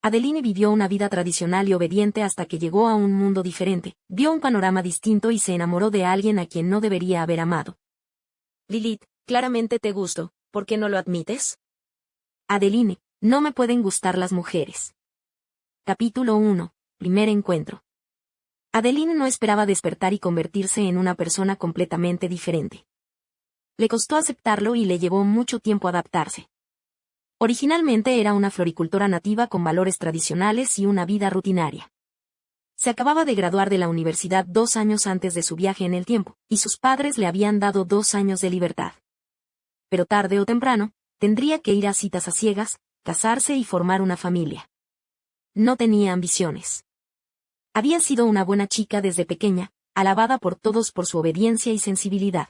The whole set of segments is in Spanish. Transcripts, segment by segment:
Adeline vivió una vida tradicional y obediente hasta que llegó a un mundo diferente, vio un panorama distinto y se enamoró de alguien a quien no debería haber amado. Lilith, claramente te gusto, ¿por qué no lo admites? Adeline, no me pueden gustar las mujeres. Capítulo 1. Primer encuentro. Adeline no esperaba despertar y convertirse en una persona completamente diferente. Le costó aceptarlo y le llevó mucho tiempo adaptarse. Originalmente era una floricultora nativa con valores tradicionales y una vida rutinaria. Se acababa de graduar de la universidad 2 años antes de su viaje en el tiempo, y sus padres le habían dado 2 años de libertad. Pero tarde o temprano, tendría que ir a citas a ciegas, casarse y formar una familia. No tenía ambiciones. Había sido una buena chica desde pequeña, alabada por todos por su obediencia y sensibilidad.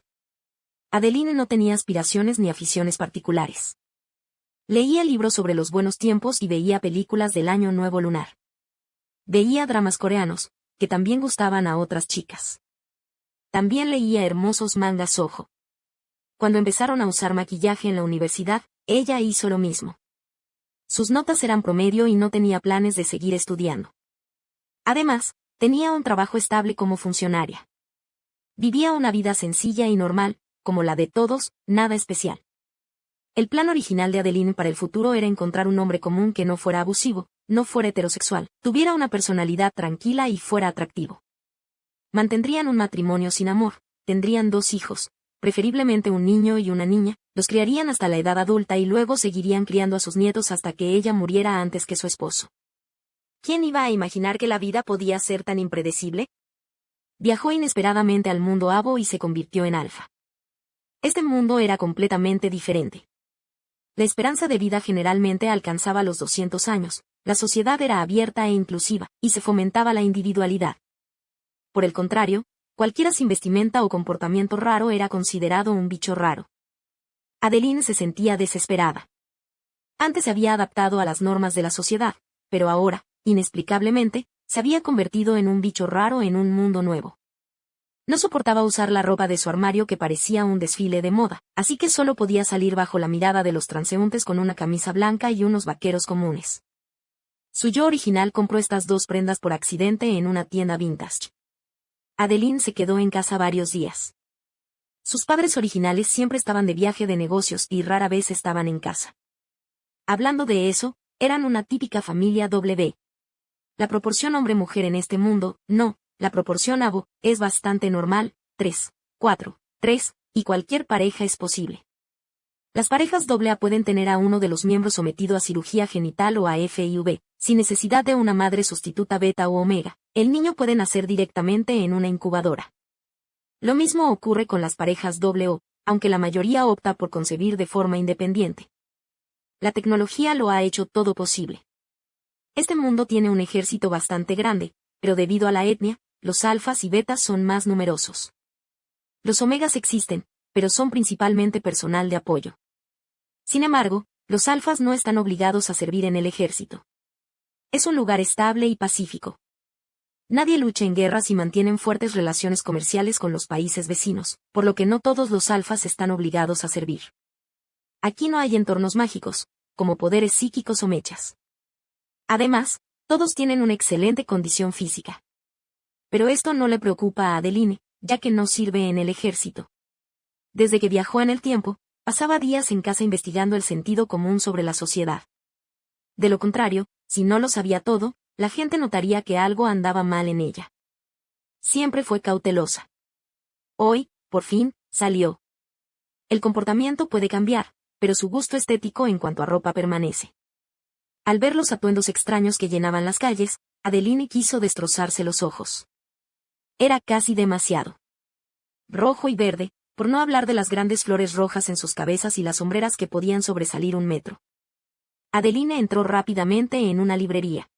Adeline no tenía aspiraciones ni aficiones particulares. Leía libros sobre los buenos tiempos y veía películas del Año Nuevo Lunar. Veía dramas coreanos, que también gustaban a otras chicas. También leía hermosos mangas shoujo. Cuando empezaron a usar maquillaje en la universidad, ella hizo lo mismo. Sus notas eran promedio y no tenía planes de seguir estudiando. Además, tenía un trabajo estable como funcionaria. Vivía una vida sencilla y normal, como la de todos, nada especial. El plan original de Adeline para el futuro era encontrar un hombre común que no fuera abusivo, no fuera heterosexual, tuviera una personalidad tranquila y fuera atractivo. Mantendrían un matrimonio sin amor, tendrían 2 hijos, preferiblemente un niño y una niña, los criarían hasta la edad adulta y luego seguirían criando a sus nietos hasta que ella muriera antes que su esposo. ¿Quién iba a imaginar que la vida podía ser tan impredecible? Viajó inesperadamente al mundo Avo y se convirtió en Alfa. Este mundo era completamente diferente. La esperanza de vida generalmente alcanzaba los 200 años, la sociedad era abierta e inclusiva, y se fomentaba la individualidad. Por el contrario, cualquiera sin vestimenta o comportamiento raro era considerado un bicho raro. Adeline se sentía desesperada. Antes se había adaptado a las normas de la sociedad, pero ahora, inexplicablemente, se había convertido en un bicho raro en un mundo nuevo. No soportaba usar la ropa de su armario que parecía un desfile de moda, así que solo podía salir bajo la mirada de los transeúntes con una camisa blanca y unos vaqueros comunes. Su yo original compró estas 2 prendas por accidente en una tienda vintage. Adeline se quedó en casa varios días. Sus padres originales siempre estaban de viaje de negocios y rara vez estaban en casa. Hablando de eso, eran una típica familia W. La proporción hombre-mujer en este mundo, no. La proporción Avo es bastante normal, 3, 4, 3, y cualquier pareja es posible. Las parejas AA pueden tener a uno de los miembros sometido a cirugía genital o a FIV, sin necesidad de una madre sustituta beta o omega. El niño puede nacer directamente en una incubadora. Lo mismo ocurre con las parejas O, aunque la mayoría opta por concebir de forma independiente. La tecnología lo ha hecho todo posible. Este mundo tiene un ejército bastante grande, pero debido a la etnia, los alfas y betas son más numerosos. Los omegas existen, pero son principalmente personal de apoyo. Sin embargo, los alfas no están obligados a servir en el ejército. Es un lugar estable y pacífico. Nadie lucha en guerras y mantienen fuertes relaciones comerciales con los países vecinos, por lo que no todos los alfas están obligados a servir. Aquí no hay entornos mágicos, como poderes psíquicos o mechas. Además, todos tienen una excelente condición física. Pero esto no le preocupa a Adeline, ya que no sirve en el ejército. Desde que viajó en el tiempo, pasaba días en casa investigando el sentido común sobre la sociedad. De lo contrario, si no lo sabía todo, la gente notaría que algo andaba mal en ella. Siempre fue cautelosa. Hoy, por fin, salió. El comportamiento puede cambiar, pero su gusto estético en cuanto a ropa permanece. Al ver los atuendos extraños que llenaban las calles, Adeline quiso destrozarse los ojos. Era casi demasiado. Rojo y verde, por no hablar de las grandes flores rojas en sus cabezas y las sombreras que podían sobresalir 1 metro. Adeline entró rápidamente en una librería.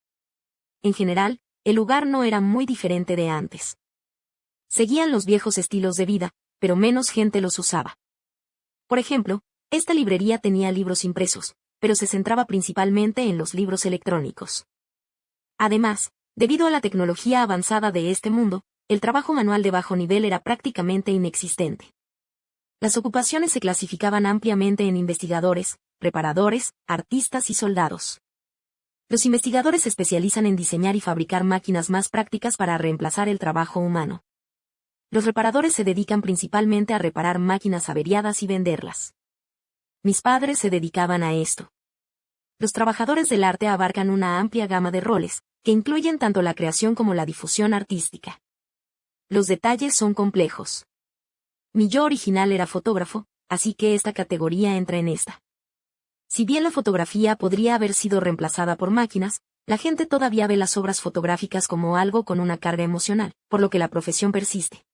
En general, el lugar no era muy diferente de antes. Seguían los viejos estilos de vida, pero menos gente los usaba. Por ejemplo, esta librería tenía libros impresos, pero se centraba principalmente en los libros electrónicos. Además, debido a la tecnología avanzada de este mundo, el trabajo manual de bajo nivel era prácticamente inexistente. Las ocupaciones se clasificaban ampliamente en investigadores, preparadores, artistas y soldados. Los investigadores se especializan en diseñar y fabricar máquinas más prácticas para reemplazar el trabajo humano. Los reparadores se dedican principalmente a reparar máquinas averiadas y venderlas. Mis padres se dedicaban a esto. Los trabajadores del arte abarcan una amplia gama de roles, que incluyen tanto la creación como la difusión artística. Los detalles son complejos. Mi yo original era fotógrafo, así que esta categoría entra en esta. Si bien la fotografía podría haber sido reemplazada por máquinas, la gente todavía ve las obras fotográficas como algo con una carga emocional, por lo que la profesión persiste.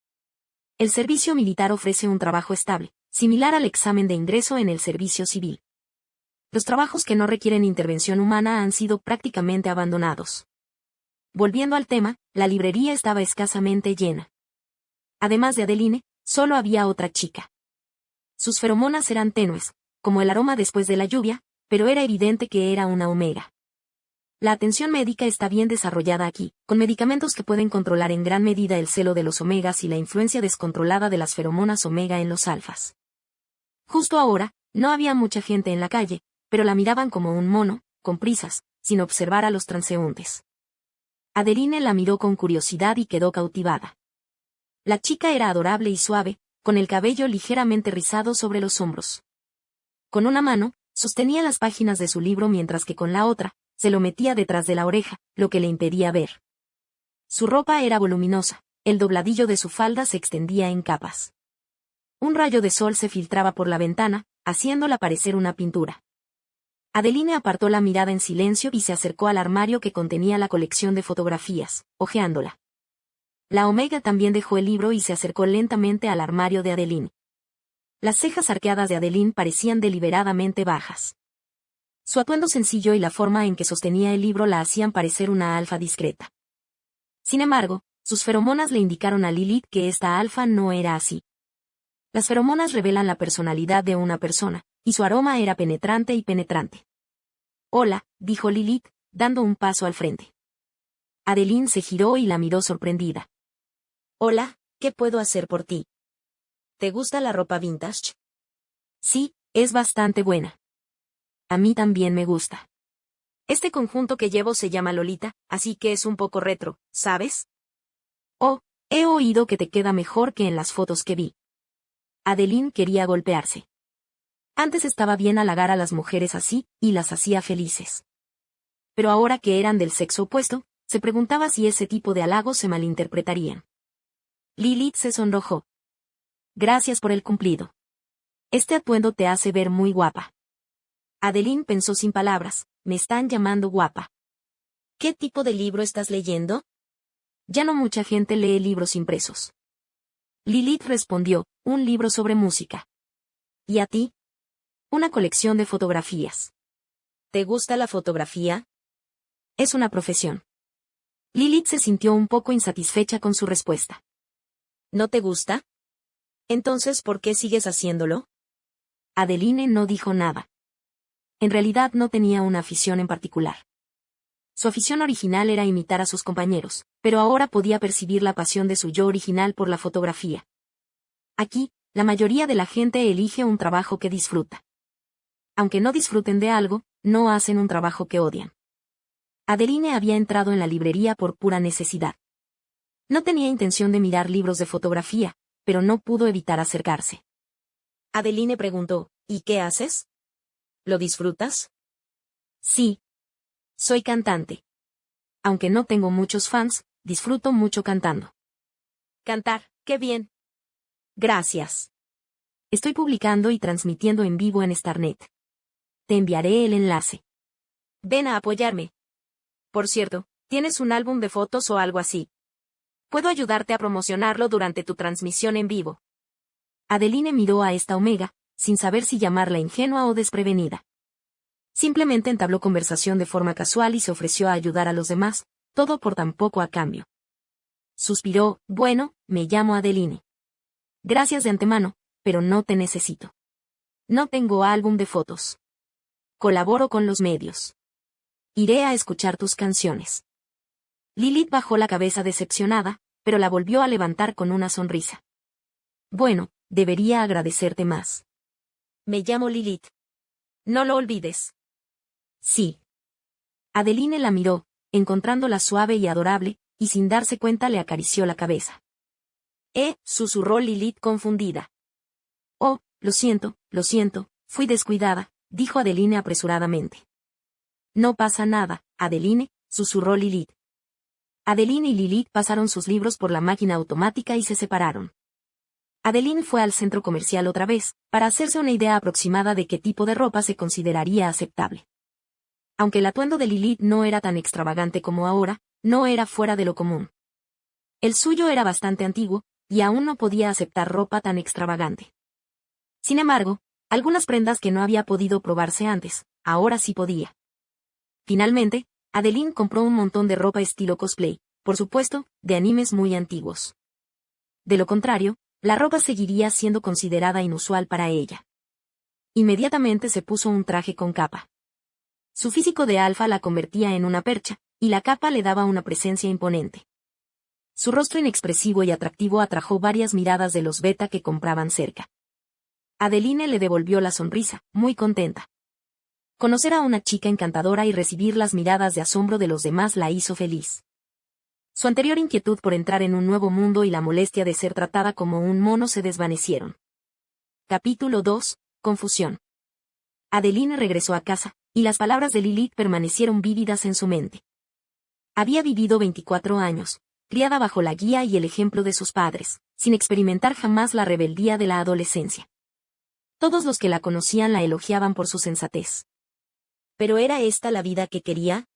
El servicio militar ofrece un trabajo estable, similar al examen de ingreso en el servicio civil. Los trabajos que no requieren intervención humana han sido prácticamente abandonados. Volviendo al tema, la librería estaba escasamente llena. Además de Adeline, solo había otra chica. Sus feromonas eran tenues, como el aroma después de la lluvia, pero era evidente que era una omega. La atención médica está bien desarrollada aquí, con medicamentos que pueden controlar en gran medida el celo de los omegas y la influencia descontrolada de las feromonas omega en los alfas. Justo ahora, no había mucha gente en la calle, pero la miraban como un mono, con prisas, sin observar a los transeúntes. Adeline la miró con curiosidad y quedó cautivada. La chica era adorable y suave, con el cabello ligeramente rizado sobre los hombros. Con una mano, sostenía las páginas de su libro mientras que con la otra, se lo metía detrás de la oreja, lo que le impedía ver. Su ropa era voluminosa, el dobladillo de su falda se extendía en capas. Un rayo de sol se filtraba por la ventana, haciéndola parecer una pintura. Adeline apartó la mirada en silencio y se acercó al armario que contenía la colección de fotografías, hojeándola. La omega también dejó el libro y se acercó lentamente al armario de Adeline. Las cejas arqueadas de Adeline parecían deliberadamente bajas. Su atuendo sencillo y la forma en que sostenía el libro la hacían parecer una alfa discreta. Sin embargo, sus feromonas le indicaron a Lilith que esta alfa no era así. Las feromonas revelan la personalidad de una persona, y su aroma era penetrante y penetrante. «Hola», dijo Lilith, dando un paso al frente. Adeline se giró y la miró sorprendida. Hola, ¿qué puedo hacer por ti? ¿Te gusta la ropa vintage? Sí, es bastante buena. A mí también me gusta. Este conjunto que llevo se llama Lolita, así que es un poco retro, ¿sabes? Oh, he oído que te queda mejor que en las fotos que vi. Adeline quería golpearse. Antes estaba bien halagar a las mujeres así, y las hacía felices. Pero ahora que eran del sexo opuesto, se preguntaba si ese tipo de halagos se malinterpretarían. Lilith se sonrojó. Gracias por el cumplido. Este atuendo te hace ver muy guapa. Adeline pensó sin palabras, me están llamando guapa. ¿Qué tipo de libro estás leyendo? Ya no mucha gente lee libros impresos. Lilith respondió, un libro sobre música. ¿Y a ti? Una colección de fotografías. ¿Te gusta la fotografía? Es una profesión. Lilith se sintió un poco insatisfecha con su respuesta. ¿No te gusta? Entonces, ¿por qué sigues haciéndolo? Adeline no dijo nada. En realidad no tenía una afición en particular. Su afición original era imitar a sus compañeros, pero ahora podía percibir la pasión de su yo original por la fotografía. Aquí, la mayoría de la gente elige un trabajo que disfruta. Aunque no disfruten de algo, no hacen un trabajo que odian. Adeline había entrado en la librería por pura necesidad. No tenía intención de mirar libros de fotografía, pero no pudo evitar acercarse. Adeline preguntó, ¿y qué haces? ¿Lo disfrutas? Sí. Soy cantante. Aunque no tengo muchos fans, disfruto mucho cantando. Cantar, qué bien. Gracias. Estoy publicando y transmitiendo en vivo en Starnet. Te enviaré el enlace. Ven a apoyarme. Por cierto, ¿tienes un álbum de fotos o algo así? Puedo ayudarte a promocionarlo durante tu transmisión en vivo. Adeline miró a esta omega, sin saber si llamarla ingenua o desprevenida. Simplemente entabló conversación de forma casual y se ofreció a ayudar a los demás, todo por tan poco a cambio. Suspiró, bueno, me llamo Adeline. Gracias de antemano, pero no te necesito. No tengo álbum de fotos. Colaboro con los medios. Iré a escuchar tus canciones. Lilith bajó la cabeza decepcionada, pero la volvió a levantar con una sonrisa. Bueno, debería agradecerte más. Me llamo Lilith. No lo olvides. Sí. Adeline la miró, encontrándola suave y adorable, y sin darse cuenta le acarició la cabeza. Susurró Lilith confundida. Oh, lo siento, fui descuidada, dijo Adeline apresuradamente. No pasa nada, Adeline, susurró Lilith. Adeline y Lilith pasaron sus libros por la máquina automática y se separaron. Adeline fue al centro comercial otra vez, para hacerse una idea aproximada de qué tipo de ropa se consideraría aceptable. Aunque el atuendo de Lilith no era tan extravagante como ahora, no era fuera de lo común. El suyo era bastante antiguo, y aún no podía aceptar ropa tan extravagante. Sin embargo, algunas prendas que no había podido probarse antes, ahora sí podía. Finalmente, Adeline compró un montón de ropa estilo cosplay, por supuesto, de animes muy antiguos. De lo contrario, la ropa seguiría siendo considerada inusual para ella. Inmediatamente se puso un traje con capa. Su físico de alfa la convertía en una percha, y la capa le daba una presencia imponente. Su rostro inexpresivo y atractivo atrajo varias miradas de los beta que compraban cerca. Adeline le devolvió la sonrisa, muy contenta. Conocer a una chica encantadora y recibir las miradas de asombro de los demás la hizo feliz. Su anterior inquietud por entrar en un nuevo mundo y la molestia de ser tratada como un mono se desvanecieron. Capítulo 2. Confusión. Adeline regresó a casa, y las palabras de Lilith permanecieron vívidas en su mente. Había vivido 24 años, criada bajo la guía y el ejemplo de sus padres, sin experimentar jamás la rebeldía de la adolescencia. Todos los que la conocían la elogiaban por su sensatez. ¿Pero era esta la vida que quería?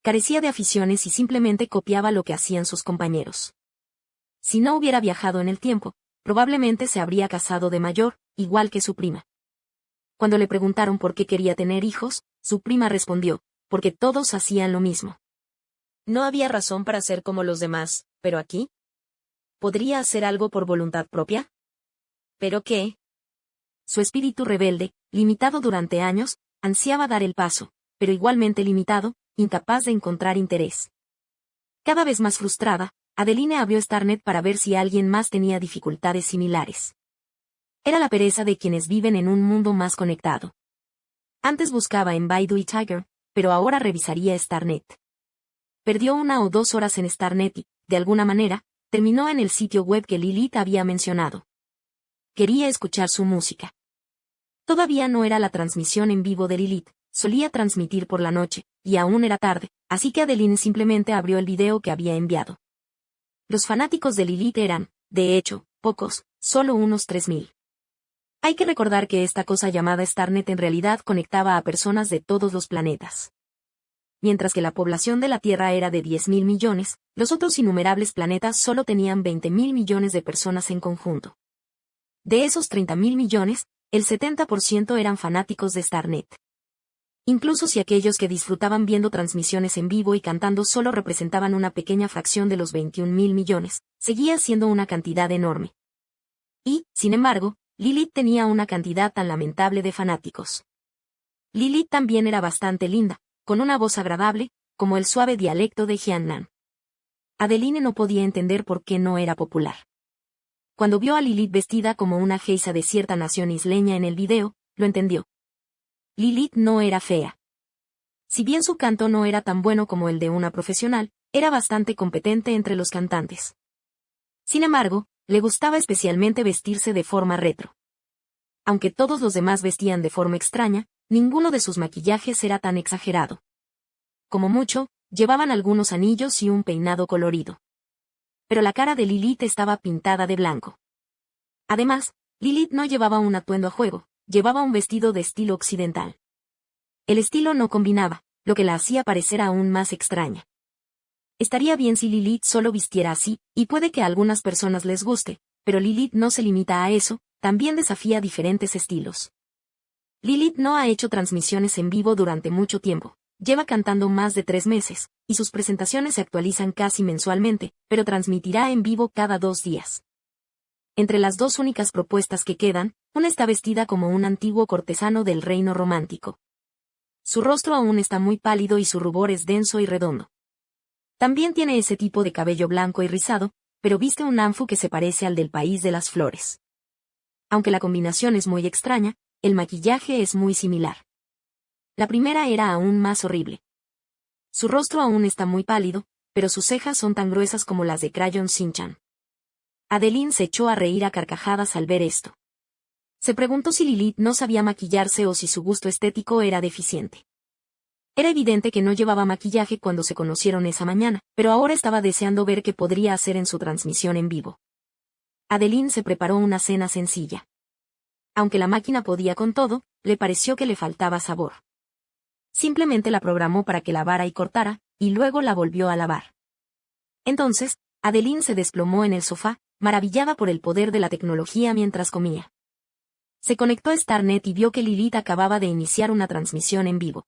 Carecía de aficiones y simplemente copiaba lo que hacían sus compañeros. Si no hubiera viajado en el tiempo, probablemente se habría casado de mayor, igual que su prima. Cuando le preguntaron por qué quería tener hijos, su prima respondió, porque todos hacían lo mismo. No había razón para ser como los demás, pero aquí. ¿Podría hacer algo por voluntad propia? ¿Pero qué? Su espíritu rebelde, limitado durante años, ansiaba dar el paso, pero igualmente limitado, incapaz de encontrar interés. Cada vez más frustrada, Adeline abrió Starnet para ver si alguien más tenía dificultades similares. Era la pereza de quienes viven en un mundo más conectado. Antes buscaba en Baidu y Tiger, pero ahora revisaría Starnet. Perdió 1 o 2 horas en Starnet y, de alguna manera, terminó en el sitio web que Lilith había mencionado. Quería escuchar su música. Todavía no era la transmisión en vivo de Lilith, solía transmitir por la noche, y aún era tarde, así que Adeline simplemente abrió el video que había enviado. Los fanáticos de Lilith eran, de hecho, pocos, solo unos 3000. Hay que recordar que esta cosa llamada Starnet en realidad conectaba a personas de todos los planetas. Mientras que la población de la Tierra era de 10.000 millones, los otros innumerables planetas solo tenían 20.000 millones de personas en conjunto. De esos 30.000 millones, el 70% eran fanáticos de Starnet. Incluso si aquellos que disfrutaban viendo transmisiones en vivo y cantando solo representaban una pequeña fracción de los 21.000 millones, seguía siendo una cantidad enorme. Y, sin embargo, Lilith tenía una cantidad tan lamentable de fanáticos. Lilith también era bastante linda, con una voz agradable, como el suave dialecto de Jiangnan. Adeline no podía entender por qué no era popular. Cuando vio a Lilith vestida como una geisa de cierta nación isleña en el video, lo entendió. Lilith no era fea. Si bien su canto no era tan bueno como el de una profesional, era bastante competente entre los cantantes. Sin embargo, le gustaba especialmente vestirse de forma retro. Aunque todos los demás vestían de forma extraña, ninguno de sus maquillajes era tan exagerado. Como mucho, llevaban algunos anillos y un peinado colorido. Pero la cara de Lilith estaba pintada de blanco. Además, Lilith no llevaba un atuendo a juego, llevaba un vestido de estilo occidental. El estilo no combinaba, lo que la hacía parecer aún más extraña. Estaría bien si Lilith solo vistiera así, y puede que a algunas personas les guste, pero Lilith no se limita a eso, también desafía diferentes estilos. Lilith no ha hecho transmisiones en vivo durante mucho tiempo, lleva cantando más de 3 meses, y sus presentaciones se actualizan casi mensualmente, pero transmitirá en vivo cada 2 días. Entre las 2 únicas propuestas que quedan, una está vestida como un antiguo cortesano del reino romántico. Su rostro aún está muy pálido y su rubor es denso y redondo. También tiene ese tipo de cabello blanco y rizado, pero viste un anfu que se parece al del país de las flores. Aunque la combinación es muy extraña, el maquillaje es muy similar. La primera era aún más horrible. Su rostro aún está muy pálido, pero sus cejas son tan gruesas como las de Crayon Shin-chan. Adeline se echó a reír a carcajadas al ver esto. Se preguntó si Lilith no sabía maquillarse o si su gusto estético era deficiente. Era evidente que no llevaba maquillaje cuando se conocieron esa mañana, pero ahora estaba deseando ver qué podría hacer en su transmisión en vivo. Adeline se preparó una cena sencilla. Aunque la máquina podía con todo, le pareció que le faltaba sabor. Simplemente la programó para que lavara y cortara, y luego la volvió a lavar. Entonces, Adeline se desplomó en el sofá, maravillada por el poder de la tecnología mientras comía. Se conectó a Starnet y vio que Lilith acababa de iniciar una transmisión en vivo.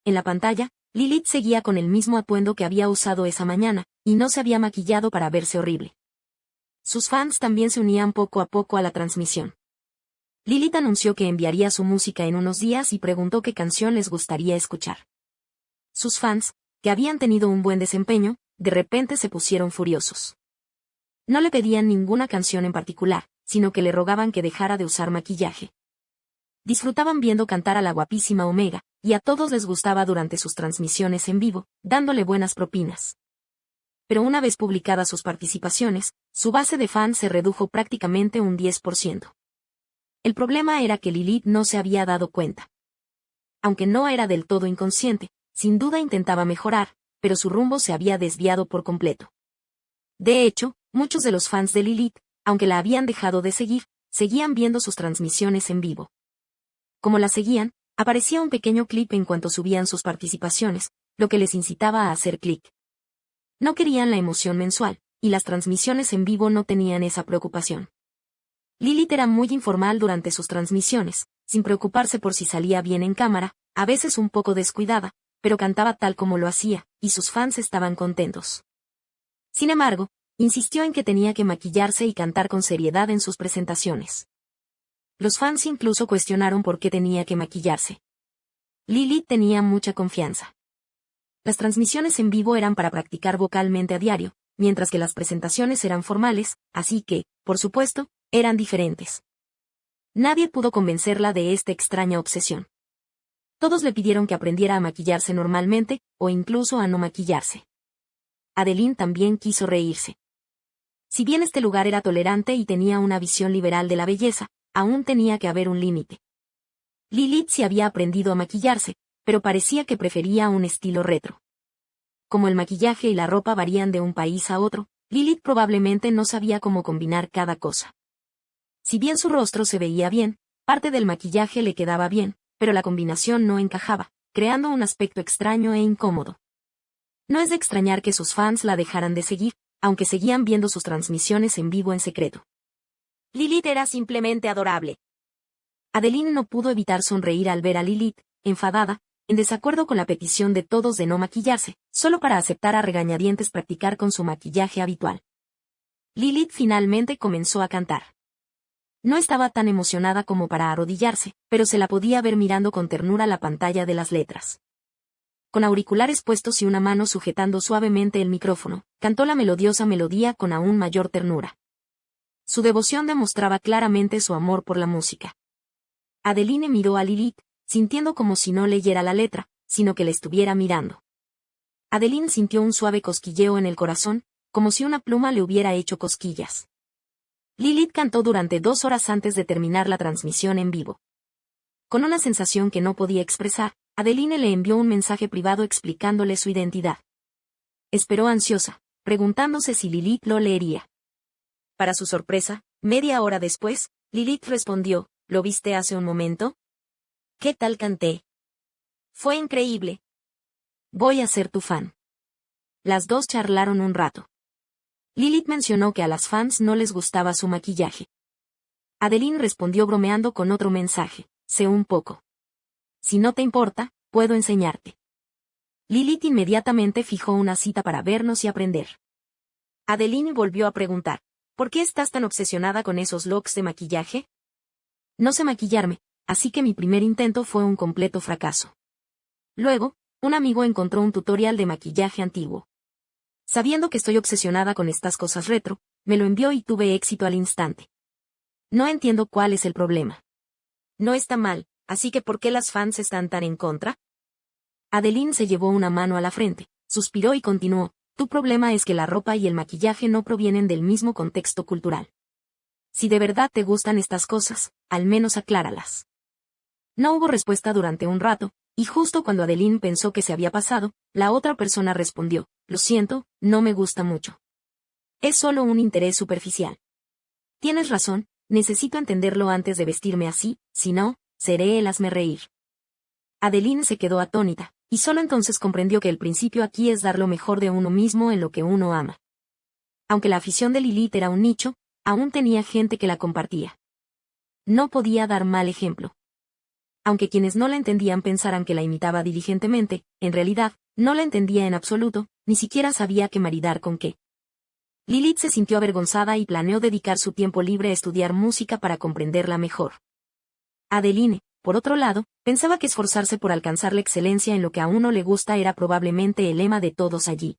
En la pantalla, Lilith seguía con el mismo atuendo que había usado esa mañana, y no se había maquillado para verse horrible. Sus fans también se unían poco a poco a la transmisión. Lilith anunció que enviaría su música en unos días y preguntó qué canción les gustaría escuchar. Sus fans, que habían tenido un buen desempeño, de repente se pusieron furiosos. No le pedían ninguna canción en particular, sino que le rogaban que dejara de usar maquillaje. Disfrutaban viendo cantar a la guapísima Omega, y a todos les gustaba durante sus transmisiones en vivo, dándole buenas propinas. Pero una vez publicadas sus participaciones, su base de fans se redujo prácticamente un 10%. El problema era que Lilith no se había dado cuenta. Aunque no era del todo inconsciente, sin duda intentaba mejorar, pero su rumbo se había desviado por completo. De hecho, muchos de los fans de Lilith, aunque la habían dejado de seguir, seguían viendo sus transmisiones en vivo. Como la seguían, aparecía un pequeño clip en cuanto subían sus participaciones, lo que les incitaba a hacer clic. No querían la emoción mensual, y las transmisiones en vivo no tenían esa preocupación. Lilith era muy informal durante sus transmisiones, sin preocuparse por si salía bien en cámara, a veces un poco descuidada, pero cantaba tal como lo hacía, y sus fans estaban contentos. Sin embargo, insistió en que tenía que maquillarse y cantar con seriedad en sus presentaciones. Los fans incluso cuestionaron por qué tenía que maquillarse. Lilith tenía mucha confianza. Las transmisiones en vivo eran para practicar vocalmente a diario, mientras que las presentaciones eran formales, así que, por supuesto, eran diferentes. Nadie pudo convencerla de esta extraña obsesión. Todos le pidieron que aprendiera a maquillarse normalmente, o incluso a no maquillarse. Adeline también quiso reírse. Si bien este lugar era tolerante y tenía una visión liberal de la belleza, aún tenía que haber un límite. Lilith sí había aprendido a maquillarse, pero parecía que prefería un estilo retro. Como el maquillaje y la ropa varían de un país a otro, Lilith probablemente no sabía cómo combinar cada cosa. Si bien su rostro se veía bien, parte del maquillaje le quedaba bien, pero la combinación no encajaba, creando un aspecto extraño e incómodo. No es de extrañar que sus fans la dejaran de seguir, aunque seguían viendo sus transmisiones en vivo en secreto. Lilith era simplemente adorable. Adeline no pudo evitar sonreír al ver a Lilith, enfadada, en desacuerdo con la petición de todos de no maquillarse, solo para aceptar a regañadientes practicar con su maquillaje habitual. Lilith finalmente comenzó a cantar. No estaba tan emocionada como para arrodillarse, pero se la podía ver mirando con ternura la pantalla de las letras. Con auriculares puestos y una mano sujetando suavemente el micrófono, cantó la melodiosa melodía con aún mayor ternura. Su devoción demostraba claramente su amor por la música. Adeline miró a Lilith, sintiendo como si no leyera la letra, sino que le estuviera mirando. Adeline sintió un suave cosquilleo en el corazón, como si una pluma le hubiera hecho cosquillas. Lilith cantó durante 2 horas antes de terminar la transmisión en vivo. Con una sensación que no podía expresar, Adeline le envió un mensaje privado explicándole su identidad. Esperó ansiosa, preguntándose si Lilith lo leería. Para su sorpresa, media hora después, Lilith respondió, ¿lo viste hace un momento? ¿Qué tal canté? Fue increíble. Voy a ser tu fan. Las dos charlaron un rato. Lilith mencionó que a las fans no les gustaba su maquillaje. Adeline respondió bromeando con otro mensaje, sé un poco. Si no te importa, puedo enseñarte. Lilith inmediatamente fijó una cita para vernos y aprender. Adeline volvió a preguntar, ¿por qué estás tan obsesionada con esos looks de maquillaje? No sé maquillarme, así que mi primer intento fue un completo fracaso. Luego, un amigo encontró un tutorial de maquillaje antiguo. Sabiendo que estoy obsesionada con estas cosas retro, me lo envió y tuve éxito al instante. No entiendo cuál es el problema. No está mal, así que ¿por qué las fans están tan en contra? Adeline se llevó una mano a la frente, suspiró y continuó: tu problema es que la ropa y el maquillaje no provienen del mismo contexto cultural. Si de verdad te gustan estas cosas, al menos acláralas. No hubo respuesta durante un rato, y justo cuando Adeline pensó que se había pasado, la otra persona respondió: lo siento, no me gusta mucho. Es solo un interés superficial. Tienes razón, necesito entenderlo antes de vestirme así, si no, seré el hazmerreír. Adeline se quedó atónita, y solo entonces comprendió que el principio aquí es dar lo mejor de uno mismo en lo que uno ama. Aunque la afición de Lilith era un nicho, aún tenía gente que la compartía. No podía dar mal ejemplo. Aunque quienes no la entendían pensaran que la imitaba diligentemente, en realidad, no la entendía en absoluto, ni siquiera sabía qué maridar con qué. Lilith se sintió avergonzada y planeó dedicar su tiempo libre a estudiar música para comprenderla mejor. Adeline, por otro lado, pensaba que esforzarse por alcanzar la excelencia en lo que a uno le gusta era probablemente el lema de todos allí.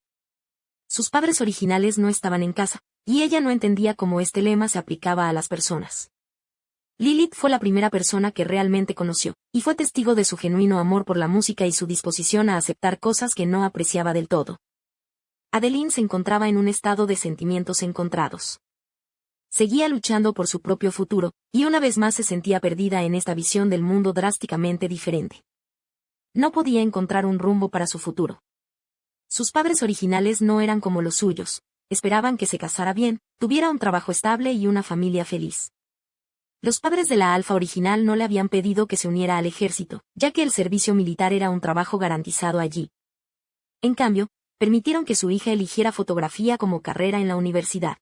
Sus padres originales no estaban en casa, y ella no entendía cómo este lema se aplicaba a las personas. Lilith fue la primera persona que realmente conoció, y fue testigo de su genuino amor por la música y su disposición a aceptar cosas que no apreciaba del todo. Adeline se encontraba en un estado de sentimientos encontrados. Seguía luchando por su propio futuro, y una vez más se sentía perdida en esta visión del mundo drásticamente diferente. No podía encontrar un rumbo para su futuro. Sus padres originales no eran como los suyos, esperaban que se casara bien, tuviera un trabajo estable y una familia feliz. Los padres de la Alfa original no le habían pedido que se uniera al ejército, ya que el servicio militar era un trabajo garantizado allí. En cambio, permitieron que su hija eligiera fotografía como carrera en la universidad.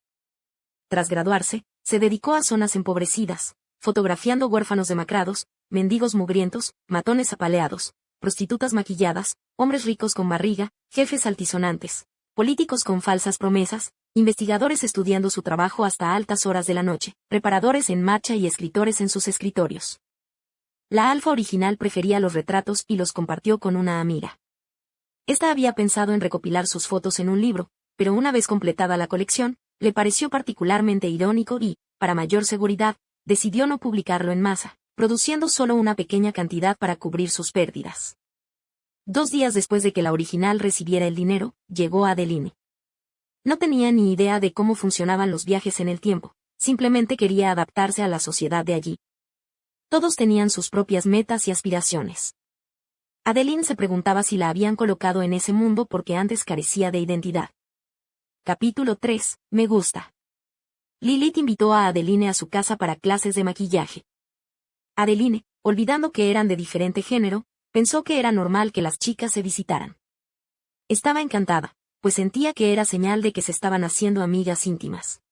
Tras graduarse, se dedicó a zonas empobrecidas, fotografiando huérfanos demacrados, mendigos mugrientos, matones apaleados, prostitutas maquilladas, hombres ricos con barriga, jefes altisonantes, políticos con falsas promesas, investigadores estudiando su trabajo hasta altas horas de la noche, preparadores en marcha y escritores en sus escritorios. La Alfa original prefería los retratos y los compartió con una amiga. Esta había pensado en recopilar sus fotos en un libro, pero una vez completada la colección, le pareció particularmente irónico y, para mayor seguridad, decidió no publicarlo en masa, produciendo solo una pequeña cantidad para cubrir sus pérdidas. 2 días después de que la original recibiera el dinero, llegó Adeline. No tenía ni idea de cómo funcionaban los viajes en el tiempo, simplemente quería adaptarse a la sociedad de allí. Todos tenían sus propias metas y aspiraciones. Adeline se preguntaba si la habían colocado en ese mundo porque antes carecía de identidad. Capítulo 3. Me gusta. Lilith invitó a Adeline a su casa para clases de maquillaje. Adeline, olvidando que eran de diferente género, pensó que era normal que las chicas se visitaran. Estaba encantada, pues sentía que era señal de que se estaban haciendo amigas íntimas.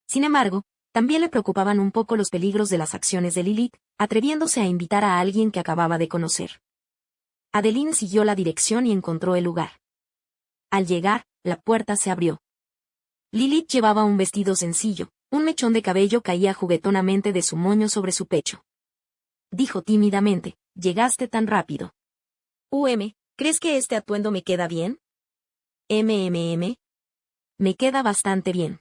Sin embargo, también le preocupaban un poco los peligros de las acciones de Lilith, atreviéndose a invitar a alguien que acababa de conocer. Adeline siguió la dirección y encontró el lugar. Al llegar, la puerta se abrió. Lilith llevaba un vestido sencillo, un mechón de cabello caía juguetonamente de su moño sobre su pecho. Dijo tímidamente: «¿Llegaste tan rápido?» ¿Crees que este atuendo me queda bien? Me queda bastante bien.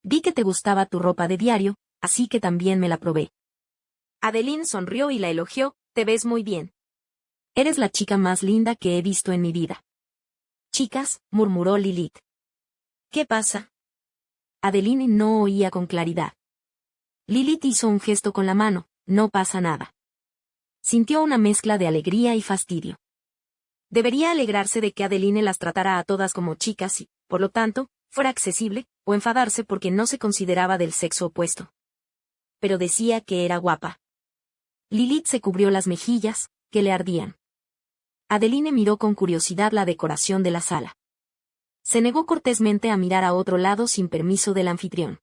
Vi que te gustaba tu ropa de diario, así que también me la probé. Adeline sonrió y la elogió: te ves muy bien. Eres la chica más linda que he visto en mi vida. Chicas, murmuró Lilith. ¿Qué pasa? Adeline no oía con claridad. Lilith hizo un gesto con la mano: no pasa nada. Sintió una mezcla de alegría y fastidio. Debería alegrarse de que Adeline las tratara a todas como chicas y, por lo tanto, fuera accesible, o enfadarse porque no se consideraba del sexo opuesto. Pero decía que era guapa. Lilith se cubrió las mejillas, que le ardían. Adeline miró con curiosidad la decoración de la sala. Se negó cortésmente a mirar a otro lado sin permiso del anfitrión.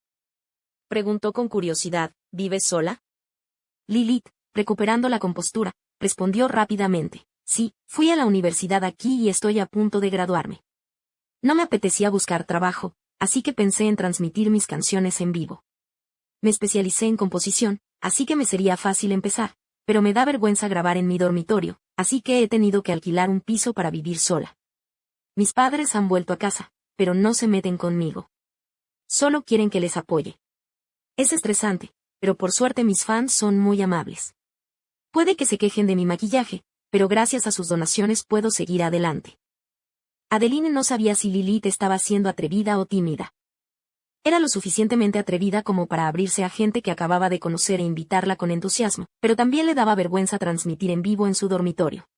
Preguntó con curiosidad: ¿vives sola? Lilith, recuperando la compostura, respondió rápidamente: sí, fui a la universidad aquí y estoy a punto de graduarme. No me apetecía buscar trabajo, así que pensé en transmitir mis canciones en vivo. Me especialicé en composición, así que me sería fácil empezar, pero me da vergüenza grabar en mi dormitorio, así que he tenido que alquilar un piso para vivir sola. Mis padres han vuelto a casa, pero no se meten conmigo. Solo quieren que les apoye. Es estresante, pero por suerte mis fans son muy amables. Puede que se quejen de mi maquillaje, pero gracias a sus donaciones puedo seguir adelante. Adeline no sabía si Lilith estaba siendo atrevida o tímida. Era lo suficientemente atrevida como para abrirse a gente que acababa de conocer e invitarla con entusiasmo, pero también le daba vergüenza transmitir en vivo en su dormitorio.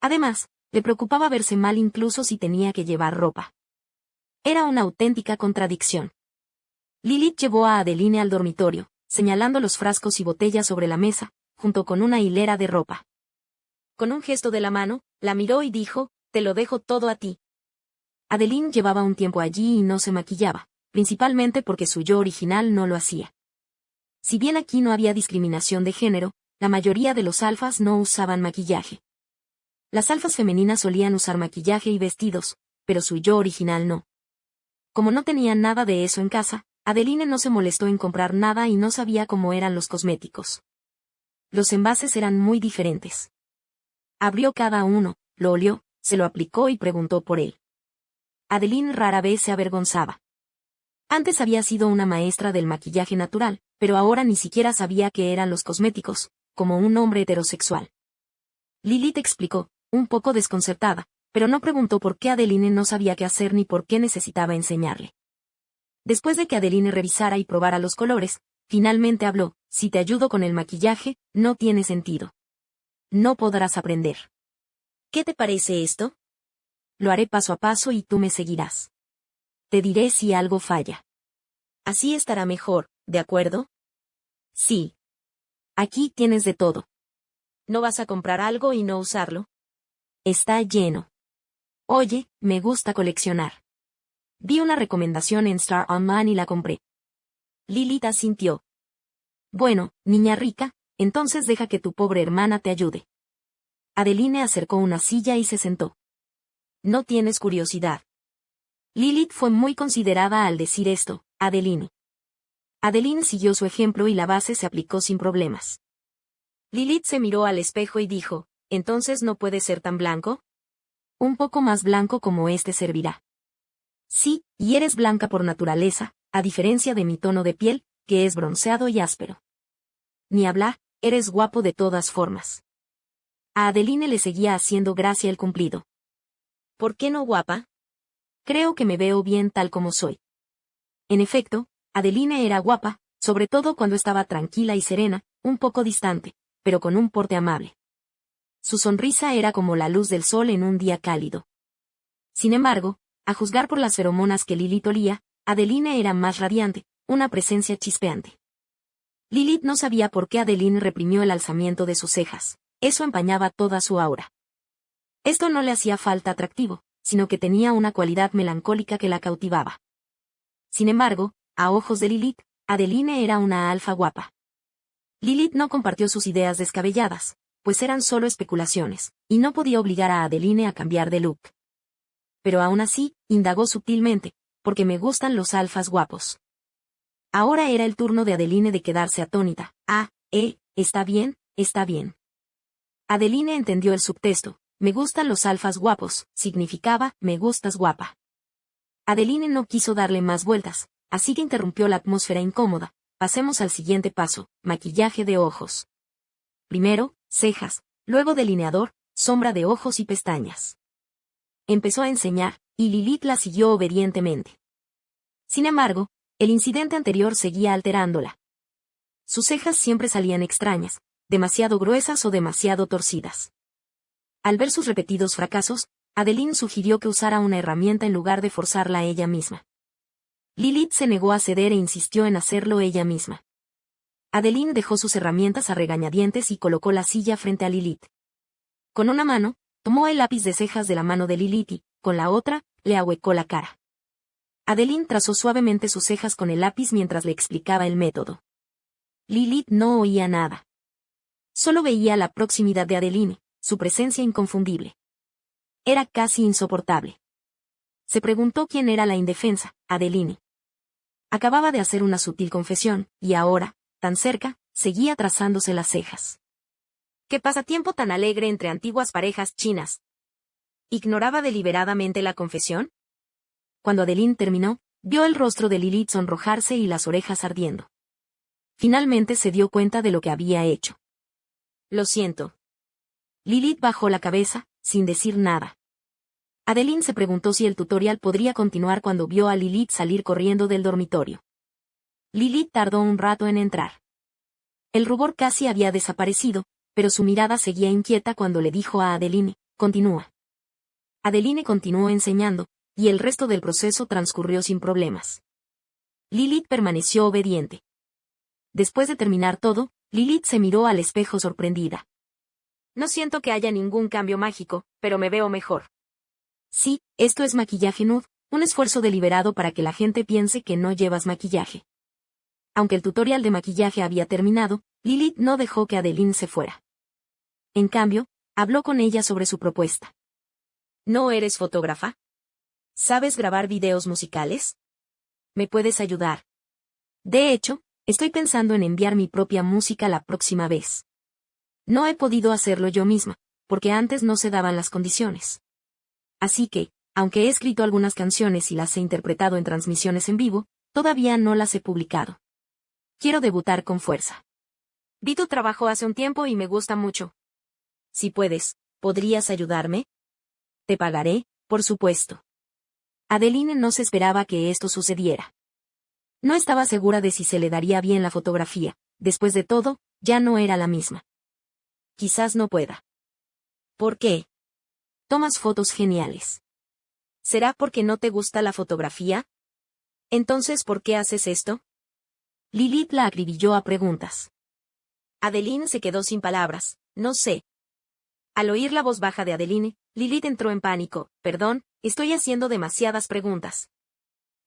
Además, le preocupaba verse mal incluso si tenía que llevar ropa. Era una auténtica contradicción. Lilith llevó a Adeline al dormitorio, señalando los frascos y botellas sobre la mesa, junto con una hilera de ropa. Con un gesto de la mano, la miró y dijo, «Te lo dejo todo a ti». Adeline llevaba un tiempo allí y no se maquillaba, principalmente porque su yo original no lo hacía. Si bien aquí no había discriminación de género, la mayoría de los alfas no usaban maquillaje. Las alfas femeninas solían usar maquillaje y vestidos, pero su yo original no. Como no tenía nada de eso en casa, Adeline no se molestó en comprar nada y no sabía cómo eran los cosméticos. Los envases eran muy diferentes. Abrió cada uno, lo olió, se lo aplicó y preguntó por él. Adeline rara vez se avergonzaba. Antes había sido una maestra del maquillaje natural, pero ahora ni siquiera sabía qué eran los cosméticos, como un hombre heterosexual. Lilith explicó, un poco desconcertada, pero no preguntó por qué Adeline no sabía qué hacer ni por qué necesitaba enseñarle. Después de que Adeline revisara y probara los colores, finalmente habló, «Si te ayudo con el maquillaje, no tiene sentido. No podrás aprender. ¿Qué te parece esto? Lo haré paso a paso y tú me seguirás. Te diré si algo falla. Así estará mejor, ¿de acuerdo?» «Sí. Aquí tienes de todo. ¿No vas a comprar algo y no usarlo? Está lleno. Oye, me gusta coleccionar. Vi una recomendación en Star Online y la compré». Lilith asintió. «Bueno, niña rica, entonces deja que tu pobre hermana te ayude». Adeline acercó una silla y se sentó. «¿No tienes curiosidad?» Lilith fue muy considerada al decir esto, Adeline. Adeline siguió su ejemplo y la base se aplicó sin problemas. Lilith se miró al espejo y dijo, «¿Entonces no puede ser tan blanco? Un poco más blanco como este servirá». «Sí, y eres blanca por naturaleza, a diferencia de mi tono de piel, que es bronceado y áspero. Ni hablar, eres guapo de todas formas». A Adeline le seguía haciendo gracia el cumplido. «¿Por qué no guapa? Creo que me veo bien tal como soy». En efecto, Adeline era guapa, sobre todo cuando estaba tranquila y serena, un poco distante, pero con un porte amable. Su sonrisa era como la luz del sol en un día cálido. Sin embargo, a juzgar por las feromonas que Lilith olía, Adeline era más radiante, una presencia chispeante. Lilith no sabía por qué Adeline reprimió el alzamiento de sus cejas. Eso empañaba toda su aura. Esto no le hacía falta atractivo, sino que tenía una cualidad melancólica que la cautivaba. Sin embargo, a ojos de Lilith, Adeline era una alfa guapa. Lilith no compartió sus ideas descabelladas, pues eran solo especulaciones, y no podía obligar a Adeline a cambiar de look. Pero aún así, indagó sutilmente, porque me gustan los alfas guapos. Ahora era el turno de Adeline de quedarse atónita. Está bien, está bien. Adeline entendió el subtexto. Me gustan los alfas guapos, significaba, me gustas guapa. Adeline no quiso darle más vueltas, así que interrumpió la atmósfera incómoda. Pasemos al siguiente paso, maquillaje de ojos. Primero, cejas, luego delineador, sombra de ojos y pestañas. Empezó a enseñar, y Lilith la siguió obedientemente. Sin embargo, el incidente anterior seguía alterándola. Sus cejas siempre salían extrañas, demasiado gruesas o demasiado torcidas. Al ver sus repetidos fracasos, Adeline sugirió que usara una herramienta en lugar de forzarla ella misma. Lilith se negó a ceder e insistió en hacerlo ella misma. Adeline dejó sus herramientas a regañadientes y colocó la silla frente a Lilith. Con una mano, tomó el lápiz de cejas de la mano de Lilith y, con la otra, le ahuecó la cara. Adeline trazó suavemente sus cejas con el lápiz mientras le explicaba el método. Lilith no oía nada. Solo veía la proximidad de Adeline, su presencia inconfundible. Era casi insoportable. Se preguntó quién era la indefensa, Adeline. Acababa de hacer una sutil confesión, y ahora, tan cerca, seguía trazándose las cejas. ¿Qué pasatiempo tan alegre entre antiguas parejas chinas? ¿Ignoraba deliberadamente la confesión? Cuando Adeline terminó, vio el rostro de Lilith sonrojarse y las orejas ardiendo. Finalmente se dio cuenta de lo que había hecho. Lo siento. Lilith bajó la cabeza, sin decir nada. Adeline se preguntó si el tutorial podría continuar cuando vio a Lilith salir corriendo del dormitorio. Lilith tardó un rato en entrar. El rubor casi había desaparecido, pero su mirada seguía inquieta cuando le dijo a Adeline, «Continúa». Adeline continuó enseñando, y el resto del proceso transcurrió sin problemas. Lilith permaneció obediente. Después de terminar todo, Lilith se miró al espejo sorprendida. No siento que haya ningún cambio mágico, pero me veo mejor. Sí, esto es maquillaje nude, un esfuerzo deliberado para que la gente piense que no llevas maquillaje. Aunque el tutorial de maquillaje había terminado, Lilith no dejó que Adeline se fuera. En cambio, habló con ella sobre su propuesta. ¿No eres fotógrafa? ¿Sabes grabar videos musicales? ¿Me puedes ayudar? De hecho, estoy pensando en enviar mi propia música la próxima vez. No he podido hacerlo yo misma, porque antes no se daban las condiciones. Así que, aunque he escrito algunas canciones y las he interpretado en transmisiones en vivo, todavía no las he publicado. Quiero debutar con fuerza. Vi tu trabajo hace un tiempo y me gusta mucho. Si puedes, ¿podrías ayudarme? Te pagaré, por supuesto. Adeline no se esperaba que esto sucediera. No estaba segura de si se le daría bien la fotografía, después de todo, ya no era la misma. Quizás no pueda. ¿Por qué? Tomas fotos geniales. ¿Será porque no te gusta la fotografía? Entonces, ¿por qué haces esto? Lilith la acribilló a preguntas. Adeline se quedó sin palabras, no sé. Al oír la voz baja de Adeline, Lilith entró en pánico. Perdón, estoy haciendo demasiadas preguntas.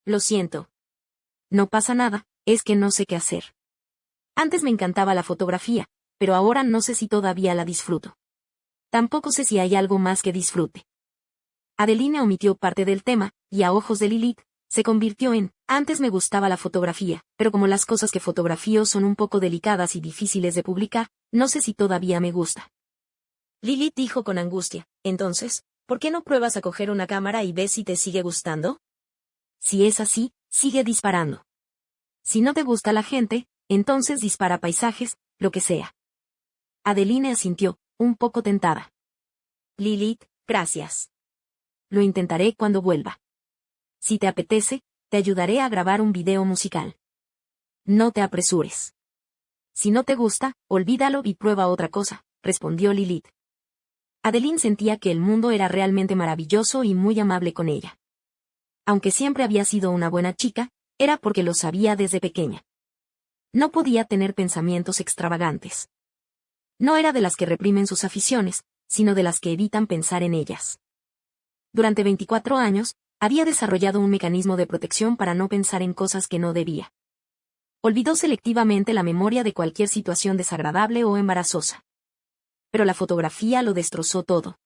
Lo siento. No pasa nada, es que no sé qué hacer. Antes me encantaba la fotografía, pero ahora no sé si todavía la disfruto. Tampoco sé si hay algo más que disfrute. Adeline omitió parte del tema, y a ojos de Lilith, se convirtió en, antes me gustaba la fotografía, pero como las cosas que fotografío son un poco delicadas y difíciles de publicar, no sé si todavía me gusta. Lilith dijo con angustia, entonces, ¿por qué no pruebas a coger una cámara y ves si te sigue gustando? Si es así, sigue disparando. Si no te gusta la gente, entonces dispara paisajes, lo que sea. Adeline asintió, un poco tentada. Lilith, gracias. Lo intentaré cuando vuelva. Si te apetece, te ayudaré a grabar un video musical. No te apresures. Si no te gusta, olvídalo y prueba otra cosa, respondió Lilith. Adeline sentía que el mundo era realmente maravilloso y muy amable con ella. Aunque siempre había sido una buena chica, era porque lo sabía desde pequeña. No podía tener pensamientos extravagantes. No era de las que reprimen sus aficiones, sino de las que evitan pensar en ellas. Durante 24 años, había desarrollado un mecanismo de protección para no pensar en cosas que no debía. Olvidó selectivamente la memoria de cualquier situación desagradable o embarazosa. Pero la fotografía lo destrozó todo.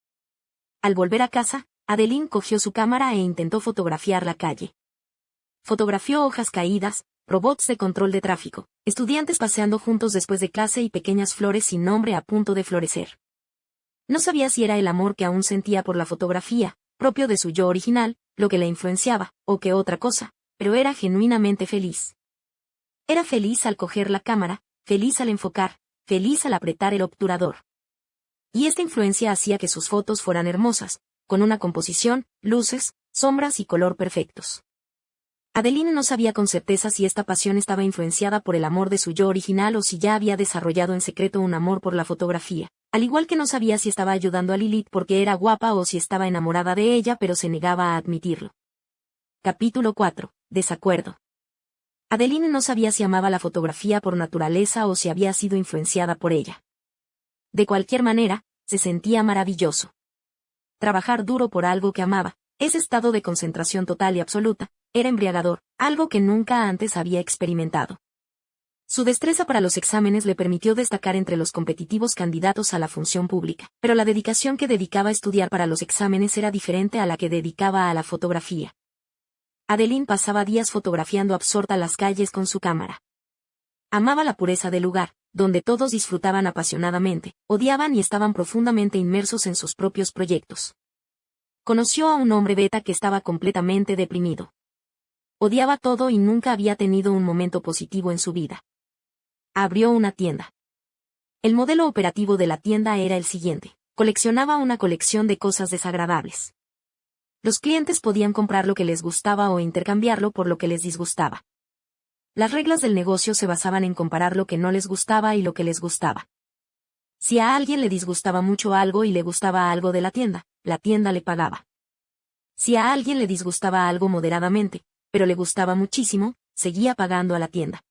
Al volver a casa, Adeline cogió su cámara e intentó fotografiar la calle. Fotografió hojas caídas, robots de control de tráfico, estudiantes paseando juntos después de clase y pequeñas flores sin nombre a punto de florecer. No sabía si era el amor que aún sentía por la fotografía, propio de su yo original, lo que la influenciaba, o qué otra cosa, pero era genuinamente feliz. Era feliz al coger la cámara, feliz al enfocar, feliz al apretar el obturador. Y esta influencia hacía que sus fotos fueran hermosas, con una composición, luces, sombras y color perfectos. Adeline no sabía con certeza si esta pasión estaba influenciada por el amor de su yo original o si ya había desarrollado en secreto un amor por la fotografía, al igual que no sabía si estaba ayudando a Lilith porque era guapa o si estaba enamorada de ella pero se negaba a admitirlo. Capítulo 4. Desacuerdo. Adeline no sabía si amaba la fotografía por naturaleza o si había sido influenciada por ella. De cualquier manera, se sentía maravilloso. Trabajar duro por algo que amaba, ese estado de concentración total y absoluta, era embriagador, algo que nunca antes había experimentado. Su destreza para los exámenes le permitió destacar entre los competitivos candidatos a la función pública, pero la dedicación que dedicaba a estudiar para los exámenes era diferente a la que dedicaba a la fotografía. Adeline pasaba días fotografiando absorta las calles con su cámara. Amaba la pureza del lugar, donde todos disfrutaban apasionadamente, odiaban y estaban profundamente inmersos en sus propios proyectos. Conoció a un hombre beta que estaba completamente deprimido. Odiaba todo y nunca había tenido un momento positivo en su vida. Abrió una tienda. El modelo operativo de la tienda era el siguiente: coleccionaba una colección de cosas desagradables. Los clientes podían comprar lo que les gustaba o intercambiarlo por lo que les disgustaba. Las reglas del negocio se basaban en comparar lo que no les gustaba y lo que les gustaba. Si a alguien le disgustaba mucho algo y le gustaba algo de la tienda le pagaba. Si a alguien le disgustaba algo moderadamente, pero le gustaba muchísimo, seguía pagando a la tienda.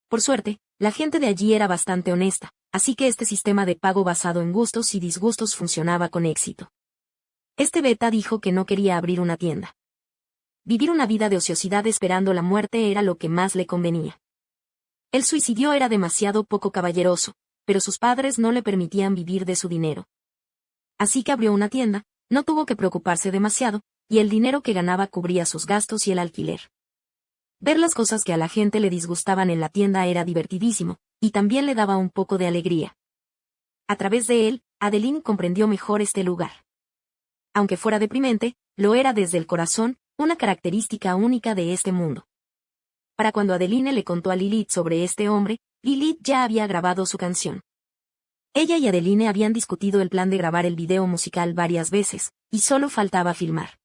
Por suerte, la gente de allí era bastante honesta, así que este sistema de pago basado en gustos y disgustos funcionaba con éxito. Este beta dijo que no quería abrir una tienda. Vivir una vida de ociosidad esperando la muerte era lo que más le convenía. El suicidio era demasiado poco caballeroso, pero sus padres no le permitían vivir de su dinero. Así que abrió una tienda, no tuvo que preocuparse demasiado, y el dinero que ganaba cubría sus gastos y el alquiler. Ver las cosas que a la gente le disgustaban en la tienda era divertidísimo, y también le daba un poco de alegría. A través de él, Adeline comprendió mejor este lugar. Aunque fuera deprimente, lo era desde el corazón, una característica única de este mundo. Para cuando Adeline le contó a Lilith sobre este hombre, Lilith ya había grabado su canción. Ella y Adeline habían discutido el plan de grabar el video musical varias veces, y solo faltaba filmar.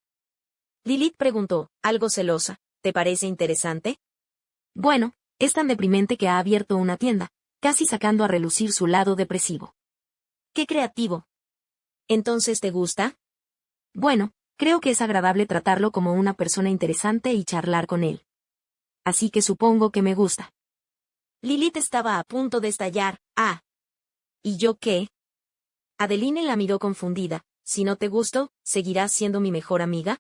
Lilith preguntó, algo celosa, ¿te parece interesante? Bueno, es tan deprimente que ha abierto una tienda, casi sacando a relucir su lado depresivo. ¡Qué creativo! ¿Entonces te gusta? Bueno, creo que es agradable tratarlo como una persona interesante y charlar con él. Así que supongo que me gusta. Lilith estaba a punto de estallar. Ah. ¿Y yo qué? Adeline la miró confundida. Si no te gusto, ¿seguirás siendo mi mejor amiga?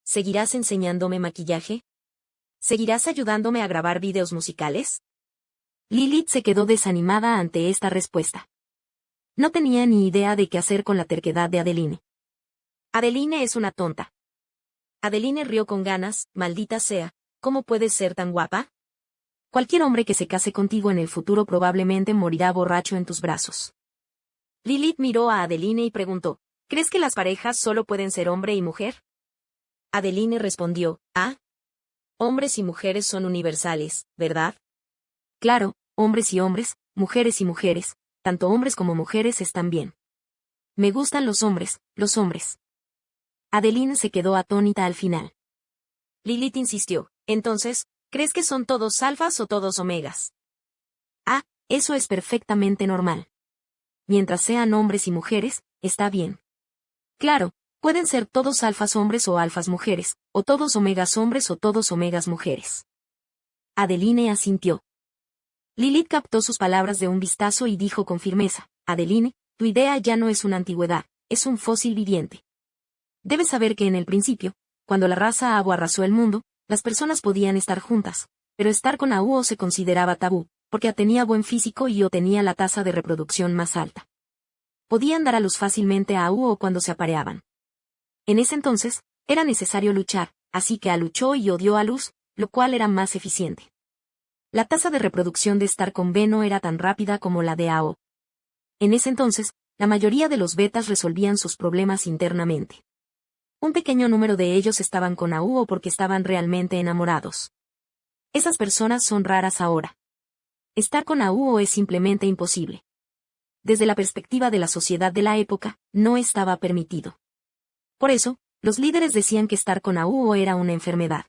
¿Seguirás enseñándome maquillaje? ¿Seguirás ayudándome a grabar videos musicales? Lilith se quedó desanimada ante esta respuesta. No tenía ni idea de qué hacer con la terquedad de Adeline. Adeline es una tonta. Adeline rió con ganas, maldita sea, ¿cómo puedes ser tan guapa? Cualquier hombre que se case contigo en el futuro probablemente morirá borracho en tus brazos. Lilith miró a Adeline y preguntó, ¿crees que las parejas solo pueden ser hombre y mujer? Adeline respondió, ah. Hombres y mujeres son universales, ¿verdad? Claro, hombres y hombres, mujeres y mujeres, tanto hombres como mujeres están bien. Me gustan los hombres, los hombres. Adeline se quedó atónita al final. Lilith insistió, entonces, ¿crees que son todos alfas o todos omegas? Ah, eso es perfectamente normal. Mientras sean hombres y mujeres, está bien. Claro, pueden ser todos alfas hombres o alfas mujeres, o todos omegas hombres o todos omegas mujeres. Adeline asintió. Lilith captó sus palabras de un vistazo y dijo con firmeza, Adeline, tu idea ya no es una antigüedad, es un fósil viviente. Debes saber que en el principio, cuando la raza Abo arrasó el mundo, las personas podían estar juntas, pero estar con Auo se consideraba tabú, porque A tenía buen físico y O tenía la tasa de reproducción más alta. Podían dar a luz fácilmente a Auo cuando se apareaban. En ese entonces, era necesario luchar, así que A luchó y O dio a luz, lo cual era más eficiente. La tasa de reproducción de estar con B no era tan rápida como la de AO. En ese entonces, la mayoría de los betas resolvían sus problemas internamente. Un pequeño número de ellos estaban con AU porque estaban realmente enamorados. Esas personas son raras ahora. Estar con AU es simplemente imposible. Desde la perspectiva de la sociedad de la época, no estaba permitido. Por eso, los líderes decían que estar con AU era una enfermedad.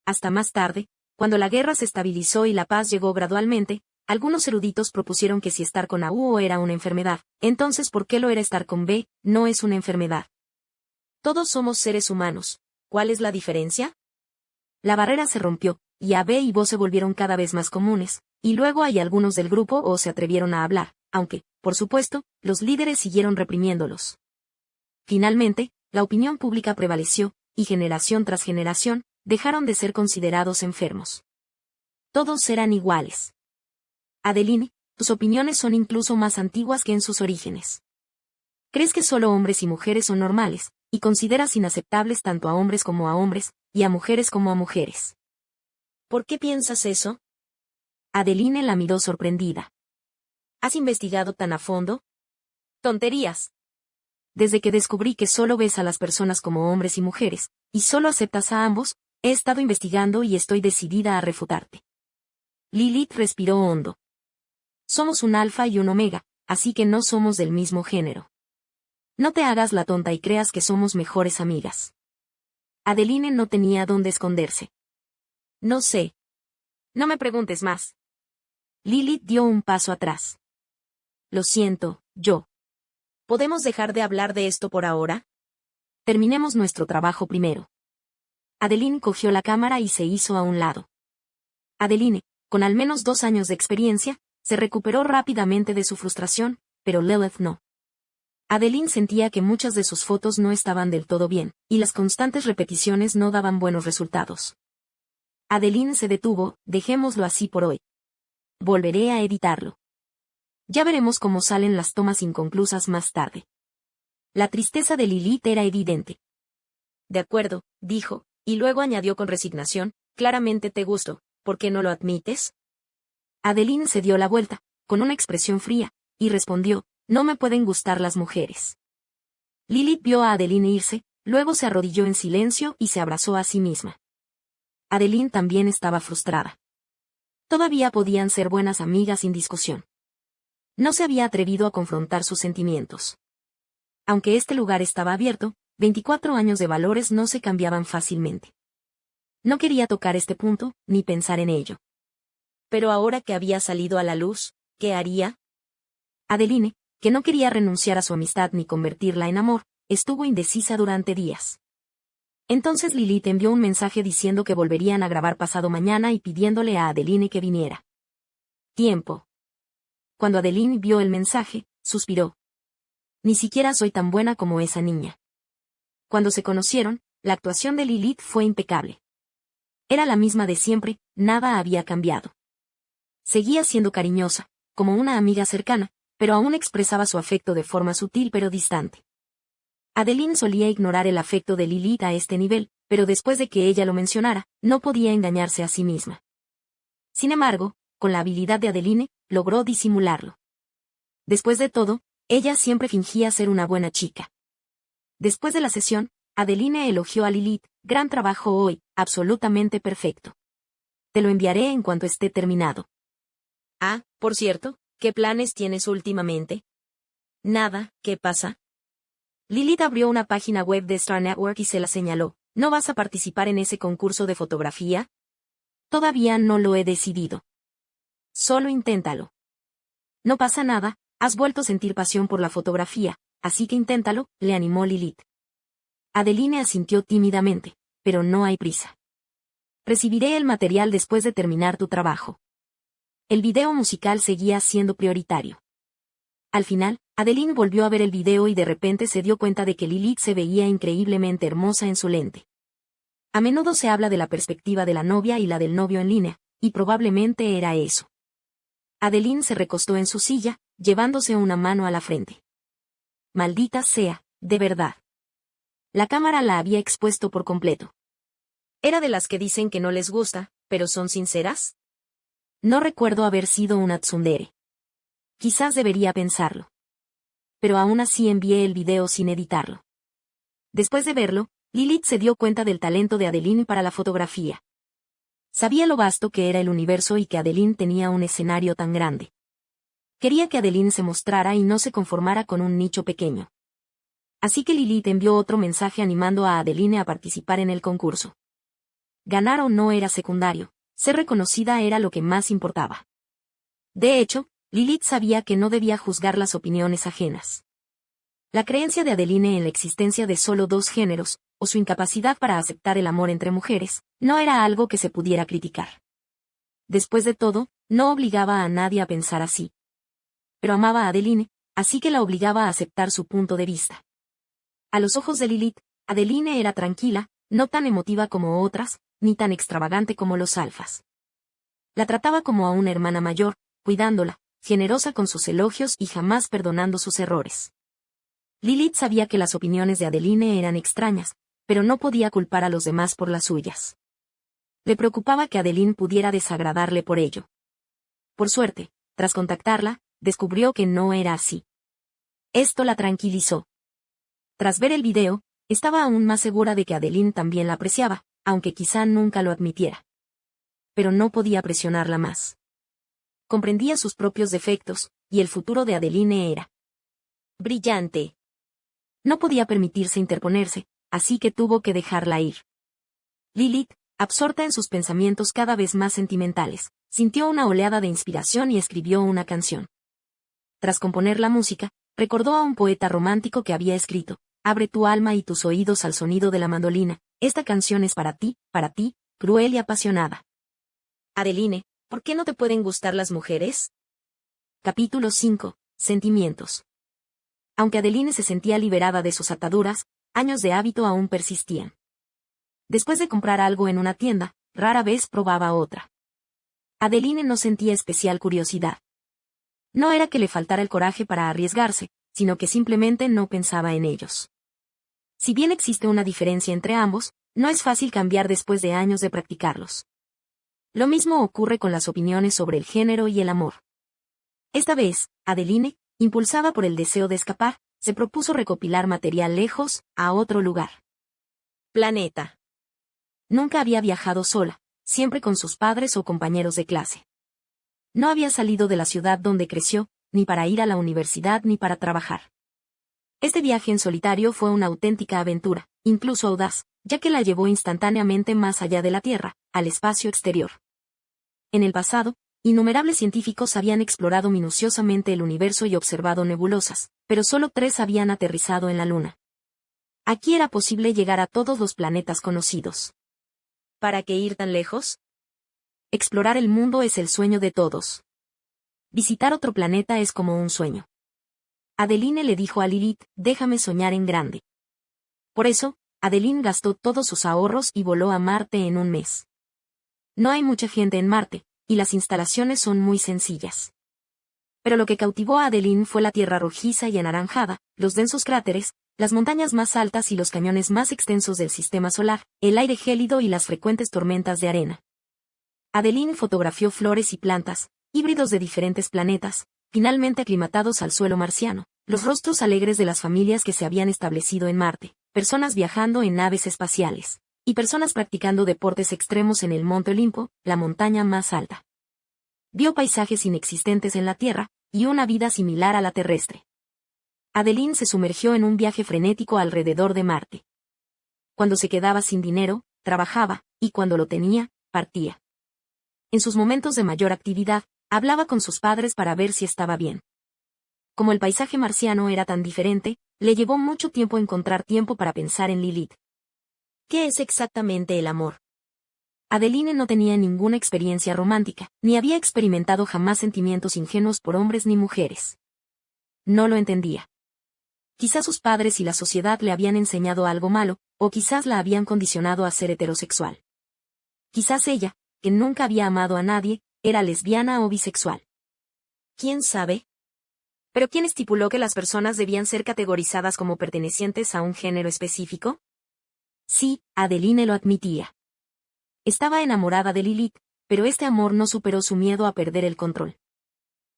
Hasta más tarde, cuando la guerra se estabilizó y la paz llegó gradualmente, algunos eruditos propusieron que si estar con AU era una enfermedad, entonces ¿por qué lo era estar con B? No es una enfermedad. Todos somos seres humanos. ¿Cuál es la diferencia? La barrera se rompió, y A, B y Bo se volvieron cada vez más comunes, y luego hay algunos del grupo O se atrevieron a hablar, aunque, por supuesto, los líderes siguieron reprimiéndolos. Finalmente, la opinión pública prevaleció, y generación tras generación, dejaron de ser considerados enfermos. Todos eran iguales. Adeline, tus opiniones son incluso más antiguas que en sus orígenes. ¿Crees que solo hombres y mujeres son normales, y consideras inaceptables tanto a hombres como a hombres, y a mujeres como a mujeres? ¿Por qué piensas eso? Adeline la miró sorprendida. ¿Has investigado tan a fondo? Tonterías. Desde que descubrí que solo ves a las personas como hombres y mujeres, y solo aceptas a ambos, he estado investigando y estoy decidida a refutarte. Lilith respiró hondo. Somos un alfa y un omega, así que no somos del mismo género. No te hagas la tonta y creas que somos mejores amigas. Adeline no tenía dónde esconderse. No sé. No me preguntes más. Lilith dio un paso atrás. Lo siento, yo. ¿Podemos dejar de hablar de esto por ahora? Terminemos nuestro trabajo primero. Adeline cogió la cámara y se hizo a un lado. Adeline, con al menos 2 años de experiencia, se recuperó rápidamente de su frustración, pero Lilith no. Adeline sentía que muchas de sus fotos no estaban del todo bien, y las constantes repeticiones no daban buenos resultados. Adeline se detuvo, dejémoslo así por hoy. Volveré a editarlo. Ya veremos cómo salen las tomas inconclusas más tarde. La tristeza de Lilith era evidente. De acuerdo, dijo, y luego añadió con resignación, claramente te gusto, ¿por qué no lo admites? Adeline se dio la vuelta, con una expresión fría, y respondió, no me pueden gustar las mujeres. Lilith vio a Adeline irse, luego se arrodilló en silencio y se abrazó a sí misma. Adeline también estaba frustrada. Todavía podían ser buenas amigas sin discusión. No se había atrevido a confrontar sus sentimientos. Aunque este lugar estaba abierto, 24 años de valores no se cambiaban fácilmente. No quería tocar este punto, ni pensar en ello. Pero ahora que había salido a la luz, ¿qué haría? Adeline, que no quería renunciar a su amistad ni convertirla en amor, estuvo indecisa durante días. Entonces Lilith envió un mensaje diciendo que volverían a grabar pasado mañana y pidiéndole a Adeline que viniera. Tiempo. Cuando Adeline vio el mensaje, suspiró. Ni siquiera soy tan buena como esa niña. Cuando se conocieron, la actuación de Lilith fue impecable. Era la misma de siempre, nada había cambiado. Seguía siendo cariñosa, como una amiga cercana, pero aún expresaba su afecto de forma sutil pero distante. Adeline solía ignorar el afecto de Lilith a este nivel, pero después de que ella lo mencionara, no podía engañarse a sí misma. Sin embargo, con la habilidad de Adeline, logró disimularlo. Después de todo, ella siempre fingía ser una buena chica. Después de la sesión, Adeline elogió a Lilith, gran trabajo hoy, absolutamente perfecto. Te lo enviaré en cuanto esté terminado. Ah, por cierto, ¿qué planes tienes últimamente? Nada, ¿qué pasa? Lilith abrió una página web de Star Network y se la señaló. ¿No vas a participar en ese concurso de fotografía? Todavía no lo he decidido. Solo inténtalo. No pasa nada, has vuelto a sentir pasión por la fotografía, así que inténtalo, le animó Lilith. Adeline asintió tímidamente, pero no hay prisa. Recibiré el material después de terminar tu trabajo. El video musical seguía siendo prioritario. Al final, Adeline volvió a ver el video y de repente se dio cuenta de que Lilith se veía increíblemente hermosa en su lente. A menudo se habla de la perspectiva de la novia y la del novio en línea, y probablemente era eso. Adeline se recostó en su silla, llevándose una mano a la frente. Maldita sea, de verdad. La cámara la había expuesto por completo. ¿Era de las que dicen que no les gusta, pero son sinceras? No recuerdo haber sido una tsundere. Quizás debería pensarlo. Pero aún así envié el video sin editarlo. Después de verlo, Lilith se dio cuenta del talento de Adeline para la fotografía. Sabía lo vasto que era el universo y que Adeline tenía un escenario tan grande. Quería que Adeline se mostrara y no se conformara con un nicho pequeño. Así que Lilith envió otro mensaje animando a Adeline a participar en el concurso. Ganar o no era secundario, ser reconocida era lo que más importaba. De hecho, Lilith sabía que no debía juzgar las opiniones ajenas. La creencia de Adeline en la existencia de solo 2 géneros, o su incapacidad para aceptar el amor entre mujeres, no era algo que se pudiera criticar. Después de todo, no obligaba a nadie a pensar así. Pero amaba a Adeline, así que la obligaba a aceptar su punto de vista. A los ojos de Lilith, Adeline era tranquila, no tan emotiva como otras, ni tan extravagante como los alfas. La trataba como a una hermana mayor, cuidándola, generosa con sus elogios y jamás perdonando sus errores. Lilith sabía que las opiniones de Adeline eran extrañas, pero no podía culpar a los demás por las suyas. Le preocupaba que Adeline pudiera desagradarle por ello. Por suerte, tras contactarla, descubrió que no era así. Esto la tranquilizó. Tras ver el video, estaba aún más segura de que Adeline también la apreciaba, aunque quizá nunca lo admitiera. Pero no podía presionarla más. Comprendía sus propios defectos, y el futuro de Adeline era brillante. No podía permitirse interponerse, así que tuvo que dejarla ir. Lilith, absorta en sus pensamientos cada vez más sentimentales, sintió una oleada de inspiración y escribió una canción. Tras componer la música, recordó a un poeta romántico que había escrito: «Abre tu alma y tus oídos al sonido de la mandolina, esta canción es para ti, cruel y apasionada». Adeline, ¿por qué no te pueden gustar las mujeres? Capítulo 5. Sentimientos. Aunque Adeline se sentía liberada de sus ataduras, años de hábito aún persistían. Después de comprar algo en una tienda, rara vez probaba otra. Adeline no sentía especial curiosidad. No era que le faltara el coraje para arriesgarse, sino que simplemente no pensaba en ellos. Si bien existe una diferencia entre ambos, no es fácil cambiar después de años de practicarlos. Lo mismo ocurre con las opiniones sobre el género y el amor. Esta vez, Adeline, impulsada por el deseo de escapar, se propuso recopilar material lejos, a otro lugar. Planeta. Nunca había viajado sola, siempre con sus padres o compañeros de clase. No había salido de la ciudad donde creció, ni para ir a la universidad ni para trabajar. Este viaje en solitario fue una auténtica aventura, incluso audaz, ya que la llevó instantáneamente más allá de la Tierra, al espacio exterior. En el pasado, innumerables científicos habían explorado minuciosamente el universo y observado nebulosas, pero solo 3 habían aterrizado en la Luna. Aquí era posible llegar a todos los planetas conocidos. ¿Para qué ir tan lejos? Explorar el mundo es el sueño de todos. Visitar otro planeta es como un sueño. Adeline le dijo a Lilith: «Déjame soñar en grande». Por eso, Adeline gastó todos sus ahorros y voló a Marte en un mes. No hay mucha gente en Marte, y las instalaciones son muy sencillas. Pero lo que cautivó a Adeline fue la tierra rojiza y anaranjada, los densos cráteres, las montañas más altas y los cañones más extensos del sistema solar, el aire gélido y las frecuentes tormentas de arena. Adeline fotografió flores y plantas, híbridos de diferentes planetas, finalmente aclimatados al suelo marciano, los rostros alegres de las familias que se habían establecido en Marte, personas viajando en naves espaciales, y personas practicando deportes extremos en el Monte Olimpo, la montaña más alta. Vio paisajes inexistentes en la Tierra, y una vida similar a la terrestre. Adeline se sumergió en un viaje frenético alrededor de Marte. Cuando se quedaba sin dinero, trabajaba, y cuando lo tenía, partía. En sus momentos de mayor actividad, hablaba con sus padres para ver si estaba bien. Como el paisaje marciano era tan diferente, le llevó mucho tiempo encontrar tiempo para pensar en Lilith. ¿Qué es exactamente el amor? Adeline no tenía ninguna experiencia romántica, ni había experimentado jamás sentimientos ingenuos por hombres ni mujeres. No lo entendía. Quizás sus padres y la sociedad le habían enseñado algo malo, o quizás la habían condicionado a ser heterosexual. Quizás ella, que nunca había amado a nadie, era lesbiana o bisexual. ¿Quién sabe? ¿Pero quién estipuló que las personas debían ser categorizadas como pertenecientes a un género específico? Sí, Adeline lo admitía. Estaba enamorada de Lilith, pero este amor no superó su miedo a perder el control.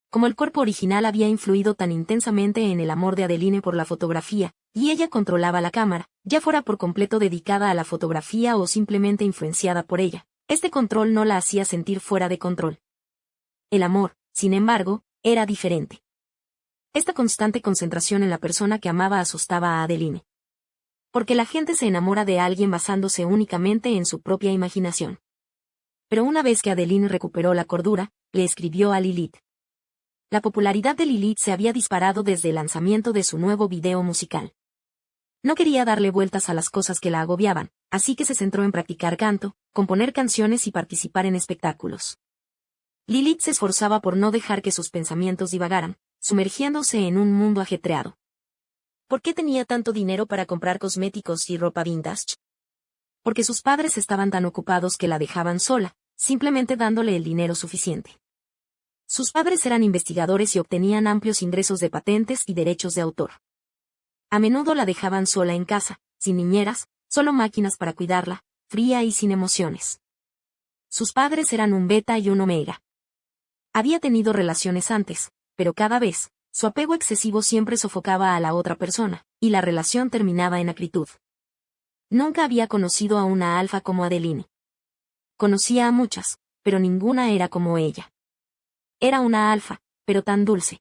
Como el cuerpo original había influido tan intensamente en el amor de Adeline por la fotografía, y ella controlaba la cámara, ya fuera por completo dedicada a la fotografía o simplemente influenciada por ella, este control no la hacía sentir fuera de control. El amor, sin embargo, era diferente. Esta constante concentración en la persona que amaba asustaba a Adeline. Porque la gente se enamora de alguien basándose únicamente en su propia imaginación. Pero una vez que Adeline recuperó la cordura, le escribió a Lilith. La popularidad de Lilith se había disparado desde el lanzamiento de su nuevo video musical. No quería darle vueltas a las cosas que la agobiaban, así que se centró en practicar canto, componer canciones y participar en espectáculos. Lilith se esforzaba por no dejar que sus pensamientos divagaran, sumergiéndose en un mundo ajetreado. ¿Por qué tenía tanto dinero para comprar cosméticos y ropa vintage? Porque sus padres estaban tan ocupados que la dejaban sola, simplemente dándole el dinero suficiente. Sus padres eran investigadores y obtenían amplios ingresos de patentes y derechos de autor. A menudo la dejaban sola en casa, sin niñeras, solo máquinas para cuidarla, fría y sin emociones. Sus padres eran un beta y un omega. Había tenido relaciones antes, pero cada vez, su apego excesivo siempre sofocaba a la otra persona, y la relación terminaba en acritud. Nunca había conocido a una alfa como Adeline. Conocía a muchas, pero ninguna era como ella. Era una alfa, pero tan dulce.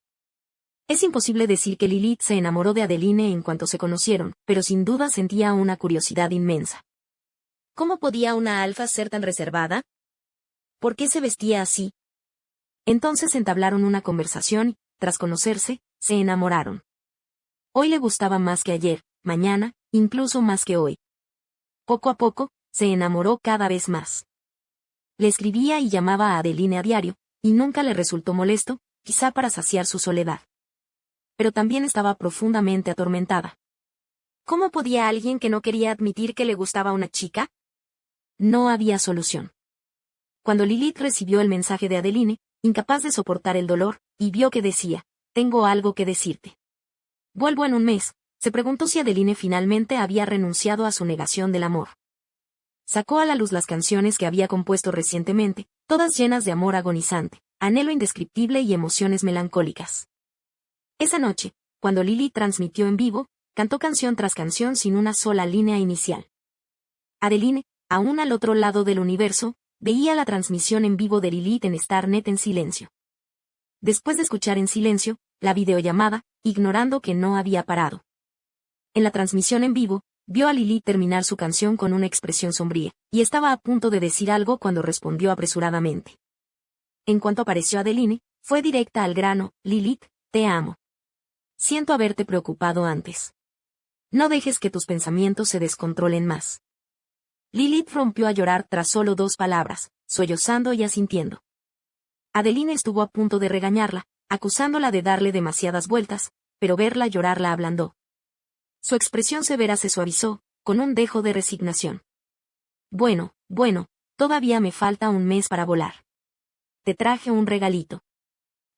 Es imposible decir que Lilith se enamoró de Adeline en cuanto se conocieron, pero sin duda sentía una curiosidad inmensa. ¿Cómo podía una alfa ser tan reservada? ¿Por qué se vestía así? Entonces entablaron una conversación y, tras conocerse, se enamoraron. Hoy le gustaba más que ayer, mañana, incluso más que hoy. Poco a poco, se enamoró cada vez más. Le escribía y llamaba a Adeline a diario, y nunca le resultó molesto, quizá para saciar su soledad. Pero también estaba profundamente atormentada. ¿Cómo podía alguien que no quería admitir que le gustaba una chica? No había solución. Cuando Lilith recibió el mensaje de Adeline, incapaz de soportar el dolor, y vio que decía, «Tengo algo que decirte. Vuelvo en un mes», se preguntó si Adeline finalmente había renunciado a su negación del amor. Sacó a la luz las canciones que había compuesto recientemente, todas llenas de amor agonizante, anhelo indescriptible y emociones melancólicas. Esa noche, cuando Lilith transmitió en vivo, cantó canción tras canción sin una sola línea inicial. Adeline, aún al otro lado del universo, veía la transmisión en vivo de Lilith en Starnet en silencio. Después de escuchar en silencio, la videollamada, ignorando que no había parado. En la transmisión en vivo, vio a Lilith terminar su canción con una expresión sombría, y estaba a punto de decir algo cuando respondió apresuradamente. En cuanto apareció Adeline, fue directa al grano, «Lilith, te amo. Siento haberte preocupado antes. No dejes que tus pensamientos se descontrolen más». Lilith rompió a llorar tras solo 2 palabras, sollozando y asintiendo. Adeline estuvo a punto de regañarla, acusándola de darle demasiadas vueltas, pero verla llorar la ablandó. Su expresión severa se suavizó, con un dejo de resignación. Bueno, todavía me falta un mes para volar. Te traje un regalito.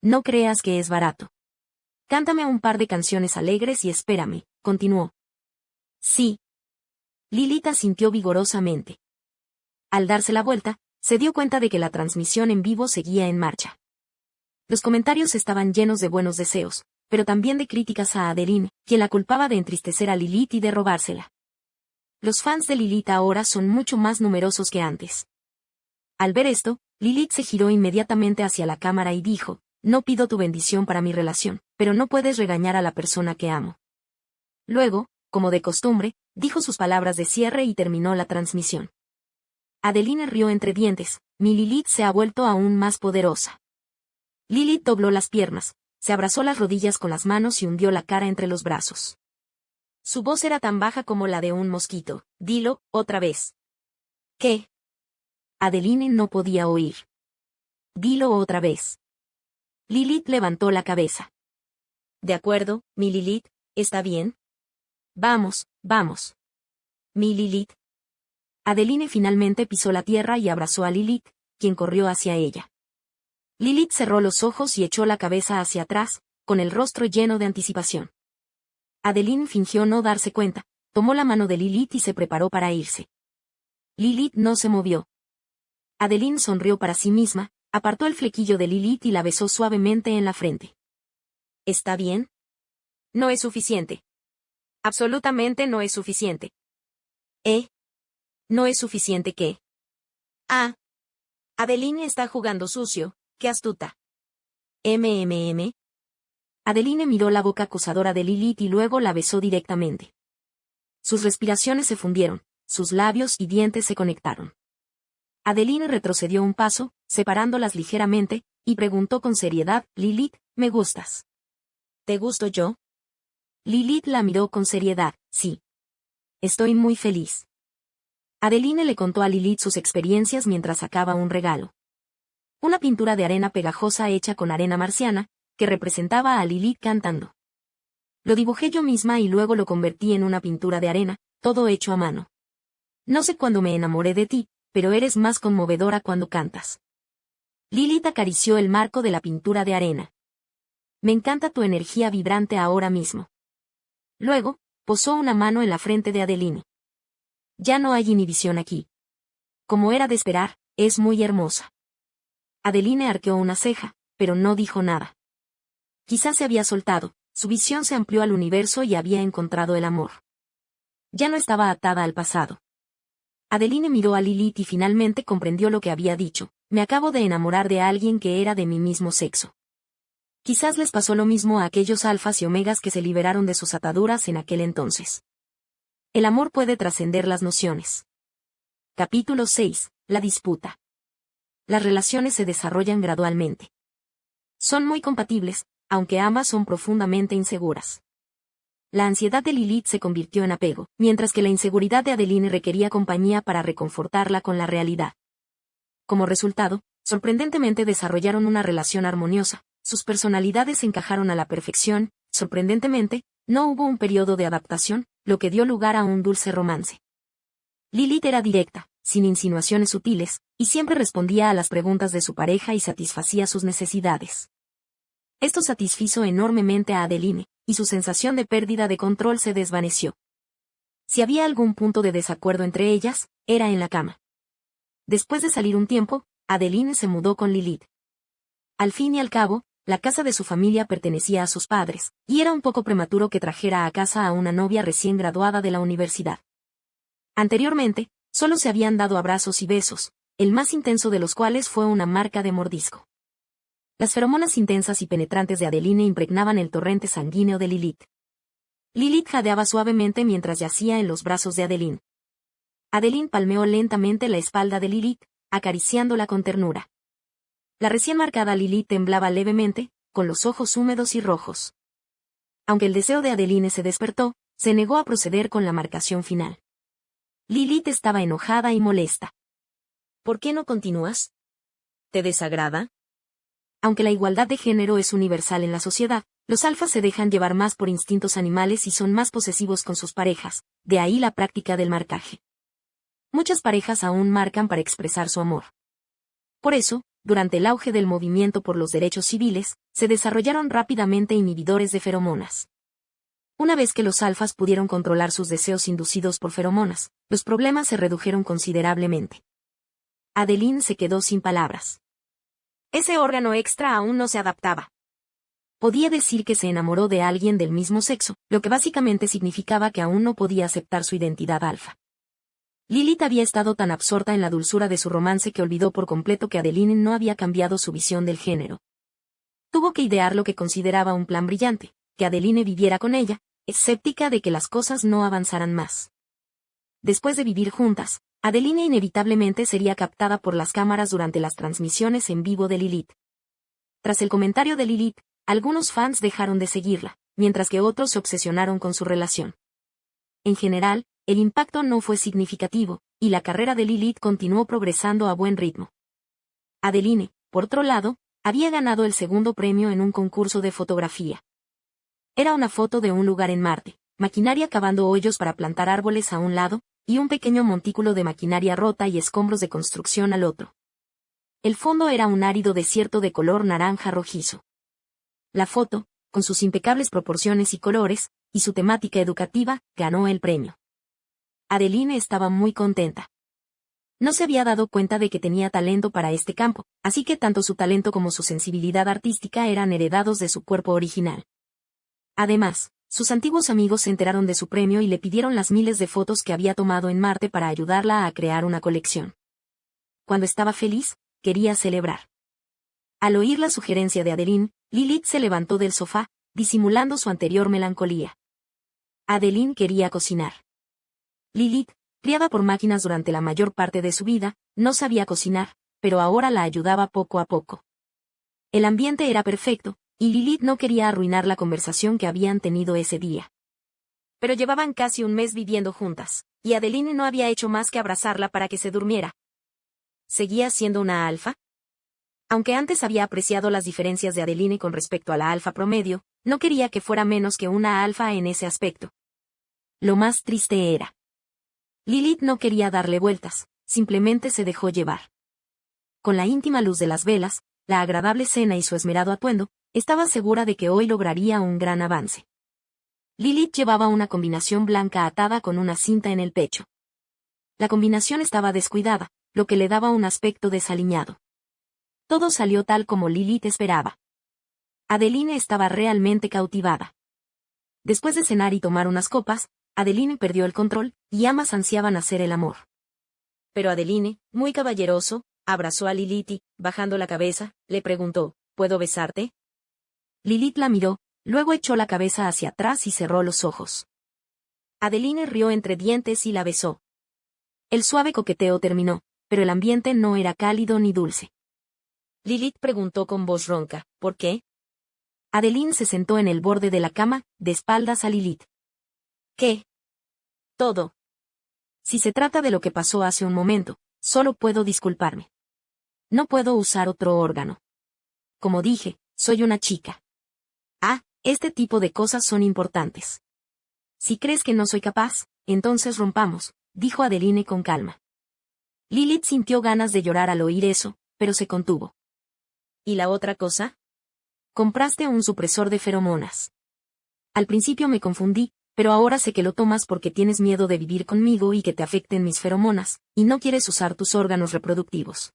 No creas que es barato. Cántame un par de canciones alegres y espérame, continuó. Sí. Lilith asintió vigorosamente. Al darse la vuelta, se dio cuenta de que la transmisión en vivo seguía en marcha. Los comentarios estaban llenos de buenos deseos, pero también de críticas a Adeline, quien la culpaba de entristecer a Lilith y de robársela. Los fans de Lilith ahora son mucho más numerosos que antes. Al ver esto, Lilith se giró inmediatamente hacia la cámara y dijo, «No pido tu bendición para mi relación, pero no puedes regañar a la persona que amo». Luego, como de costumbre, dijo sus palabras de cierre y terminó la transmisión. Adeline rió entre dientes, «Mi Lilith se ha vuelto aún más poderosa». Lilith dobló las piernas, se abrazó las rodillas con las manos y hundió la cara entre los brazos. Su voz era tan baja como la de un mosquito. «Dilo, otra vez». «¿Qué?» Adeline no podía oír. «Dilo otra vez». Lilith levantó la cabeza. «De acuerdo, mi Lilith, ¿está bien? Vamos. Mi Lilith». Adeline finalmente pisó la tierra y abrazó a Lilith, quien corrió hacia ella. Lilith cerró los ojos y echó la cabeza hacia atrás, con el rostro lleno de anticipación. Adeline fingió no darse cuenta, tomó la mano de Lilith y se preparó para irse. Lilith no se movió. Adeline sonrió para sí misma, apartó el flequillo de Lilith y la besó suavemente en la frente. ¿Está bien? No es suficiente. Absolutamente no es suficiente. ¿No es suficiente qué? Ah. Adeline está jugando sucio, qué astuta. Adeline miró la boca acusadora de Lilith y luego la besó directamente. Sus respiraciones se fundieron, sus labios y dientes se conectaron. Adeline retrocedió un paso, separándolas ligeramente, y preguntó con seriedad, «Lilith, ¿me gustas? ¿Te gusto yo?» Lilith la miró con seriedad, «Sí. Estoy muy feliz». Adeline le contó a Lilith sus experiencias mientras sacaba un regalo. Una pintura de arena pegajosa hecha con arena marciana, que representaba a Lilith cantando. Lo dibujé yo misma y luego lo convertí en una pintura de arena, todo hecho a mano. No sé cuándo me enamoré de ti, pero eres más conmovedora cuando cantas. Lilith acarició el marco de la pintura de arena. Me encanta tu energía vibrante ahora mismo. Luego, posó una mano en la frente de Adeline. Ya no hay inhibición aquí. Como era de esperar, es muy hermosa. Adeline arqueó una ceja, pero no dijo nada. Quizás se había soltado, su visión se amplió al universo y había encontrado el amor. Ya no estaba atada al pasado. Adeline miró a Lilith y finalmente comprendió lo que había dicho, me acabo de enamorar de alguien que era de mi mismo sexo. Quizás les pasó lo mismo a aquellos alfas y omegas que se liberaron de sus ataduras en aquel entonces. El amor puede trascender las nociones. Capítulo 6. La disputa. Las relaciones se desarrollan gradualmente. Son muy compatibles, aunque ambas son profundamente inseguras. La ansiedad de Lilith se convirtió en apego, mientras que la inseguridad de Adeline requería compañía para reconfortarla con la realidad. Como resultado, sorprendentemente desarrollaron una relación armoniosa, sus personalidades encajaron a la perfección, sorprendentemente, no hubo un periodo de adaptación, lo que dio lugar a un dulce romance. Lilith era directa, sin insinuaciones sutiles, y siempre respondía a las preguntas de su pareja y satisfacía sus necesidades. Esto satisfizo enormemente a Adeline, y su sensación de pérdida de control se desvaneció. Si había algún punto de desacuerdo entre ellas, era en la cama. Después de salir un tiempo, Adeline se mudó con Lilith. Al fin y al cabo, la casa de su familia pertenecía a sus padres, y era un poco prematuro que trajera a casa a una novia recién graduada de la universidad. Anteriormente, solo se habían dado abrazos y besos, el más intenso de los cuales fue una marca de mordisco. Las feromonas intensas y penetrantes de Adeline impregnaban el torrente sanguíneo de Lilith. Lilith jadeaba suavemente mientras yacía en los brazos de Adeline. Adeline palmeó lentamente la espalda de Lilith, acariciándola con ternura. La recién marcada Lilith temblaba levemente, con los ojos húmedos y rojos. Aunque el deseo de Adeline se despertó, se negó a proceder con la marcación final. Lilith estaba enojada y molesta. ¿Por qué no continúas? ¿Te desagrada? Aunque la igualdad de género es universal en la sociedad, los alfas se dejan llevar más por instintos animales y son más posesivos con sus parejas, de ahí la práctica del marcaje. Muchas parejas aún marcan para expresar su amor. Por eso, durante el auge del movimiento por los derechos civiles, se desarrollaron rápidamente inhibidores de feromonas. Una vez que los alfas pudieron controlar sus deseos inducidos por feromonas, los problemas se redujeron considerablemente. Adeline se quedó sin palabras. Ese órgano extra aún no se adaptaba. Podía decir que se enamoró de alguien del mismo sexo, lo que básicamente significaba que aún no podía aceptar su identidad alfa. Lilith había estado tan absorta en la dulzura de su romance que olvidó por completo que Adeline no había cambiado su visión del género. Tuvo que idear lo que consideraba un plan brillante, que Adeline viviera con ella, escéptica de que las cosas no avanzaran más. Después de vivir juntas, Adeline inevitablemente sería captada por las cámaras durante las transmisiones en vivo de Lilith. Tras el comentario de Lilith, algunos fans dejaron de seguirla, mientras que otros se obsesionaron con su relación. En general, el impacto no fue significativo, y la carrera de Lilith continuó progresando a buen ritmo. Adeline, por otro lado, había ganado el segundo premio en un concurso de fotografía. Era una foto de un lugar en Marte, maquinaria cavando hoyos para plantar árboles a un lado, y un pequeño montículo de maquinaria rota y escombros de construcción al otro. El fondo era un árido desierto de color naranja rojizo. La foto, con sus impecables proporciones y colores, y su temática educativa, ganó el premio. Adeline estaba muy contenta. No se había dado cuenta de que tenía talento para este campo, así que tanto su talento como su sensibilidad artística eran heredados de su cuerpo original. Además, sus antiguos amigos se enteraron de su premio y le pidieron las miles de fotos que había tomado en Marte para ayudarla a crear una colección. Cuando estaba feliz, quería celebrar. Al oír la sugerencia de Adeline, Lilith se levantó del sofá, disimulando su anterior melancolía. Adeline quería cocinar. Lilith, criada por máquinas durante la mayor parte de su vida, no sabía cocinar, pero ahora la ayudaba poco a poco. El ambiente era perfecto, y Lilith no quería arruinar la conversación que habían tenido ese día. Pero llevaban casi un mes viviendo juntas, y Adeline no había hecho más que abrazarla para que se durmiera. ¿Seguía siendo una alfa? Aunque antes había apreciado las diferencias de Adeline con respecto a la alfa promedio, no quería que fuera menos que una alfa en ese aspecto. Lo más triste era. Lilith no quería darle vueltas, simplemente se dejó llevar. Con la íntima luz de las velas, la agradable cena y su esmerado atuendo, estaba segura de que hoy lograría un gran avance. Lilith llevaba una combinación blanca atada con una cinta en el pecho. La combinación estaba descuidada, lo que le daba un aspecto desaliñado. Todo salió tal como Lilith esperaba. Adeline estaba realmente cautivada. Después de cenar y tomar unas copas, Adeline perdió el control, y ambas ansiaban hacer el amor. Pero Adeline, muy caballeroso, abrazó a Lilith y, bajando la cabeza, le preguntó, ¿puedo besarte? Lilith la miró, luego echó la cabeza hacia atrás y cerró los ojos. Adeline rió entre dientes y la besó. El suave coqueteo terminó, pero el ambiente no era cálido ni dulce. Lilith preguntó con voz ronca, ¿por qué? Adeline se sentó en el borde de la cama, de espaldas a Lilith. ¿Qué? Todo. Si se trata de lo que pasó hace un momento, solo puedo disculparme. No puedo usar otro órgano. Como dije, soy una chica. Ah, este tipo de cosas son importantes. Si crees que no soy capaz, entonces rompamos, dijo Adeline con calma. Lilith sintió ganas de llorar al oír eso, pero se contuvo. ¿Y la otra cosa? Compraste un supresor de feromonas. Al principio me confundí, pero ahora sé que lo tomas porque tienes miedo de vivir conmigo y que te afecten mis feromonas, y no quieres usar tus órganos reproductivos.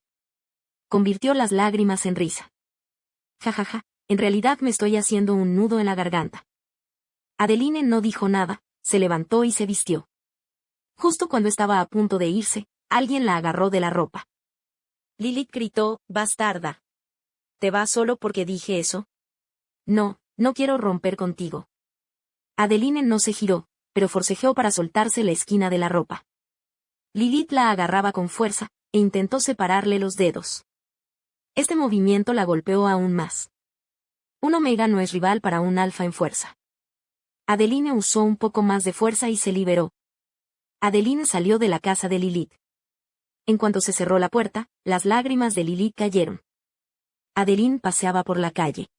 Convirtió las lágrimas en risa. Jajaja, en realidad me estoy haciendo un nudo en la garganta. Adeline no dijo nada, se levantó y se vistió. Justo cuando estaba a punto de irse, alguien la agarró de la ropa. Lilith gritó, bastarda. ¿Te vas solo porque dije eso? No, no quiero romper contigo. Adeline no se giró, pero forcejeó para soltarse la esquina de la ropa. Lilith la agarraba con fuerza, e intentó separarle los dedos. Este movimiento la golpeó aún más. Un omega no es rival para un alfa en fuerza. Adeline usó un poco más de fuerza y se liberó. Adeline salió de la casa de Lilith. En cuanto se cerró la puerta, las lágrimas de Lilith cayeron. Adeline paseaba por la calle.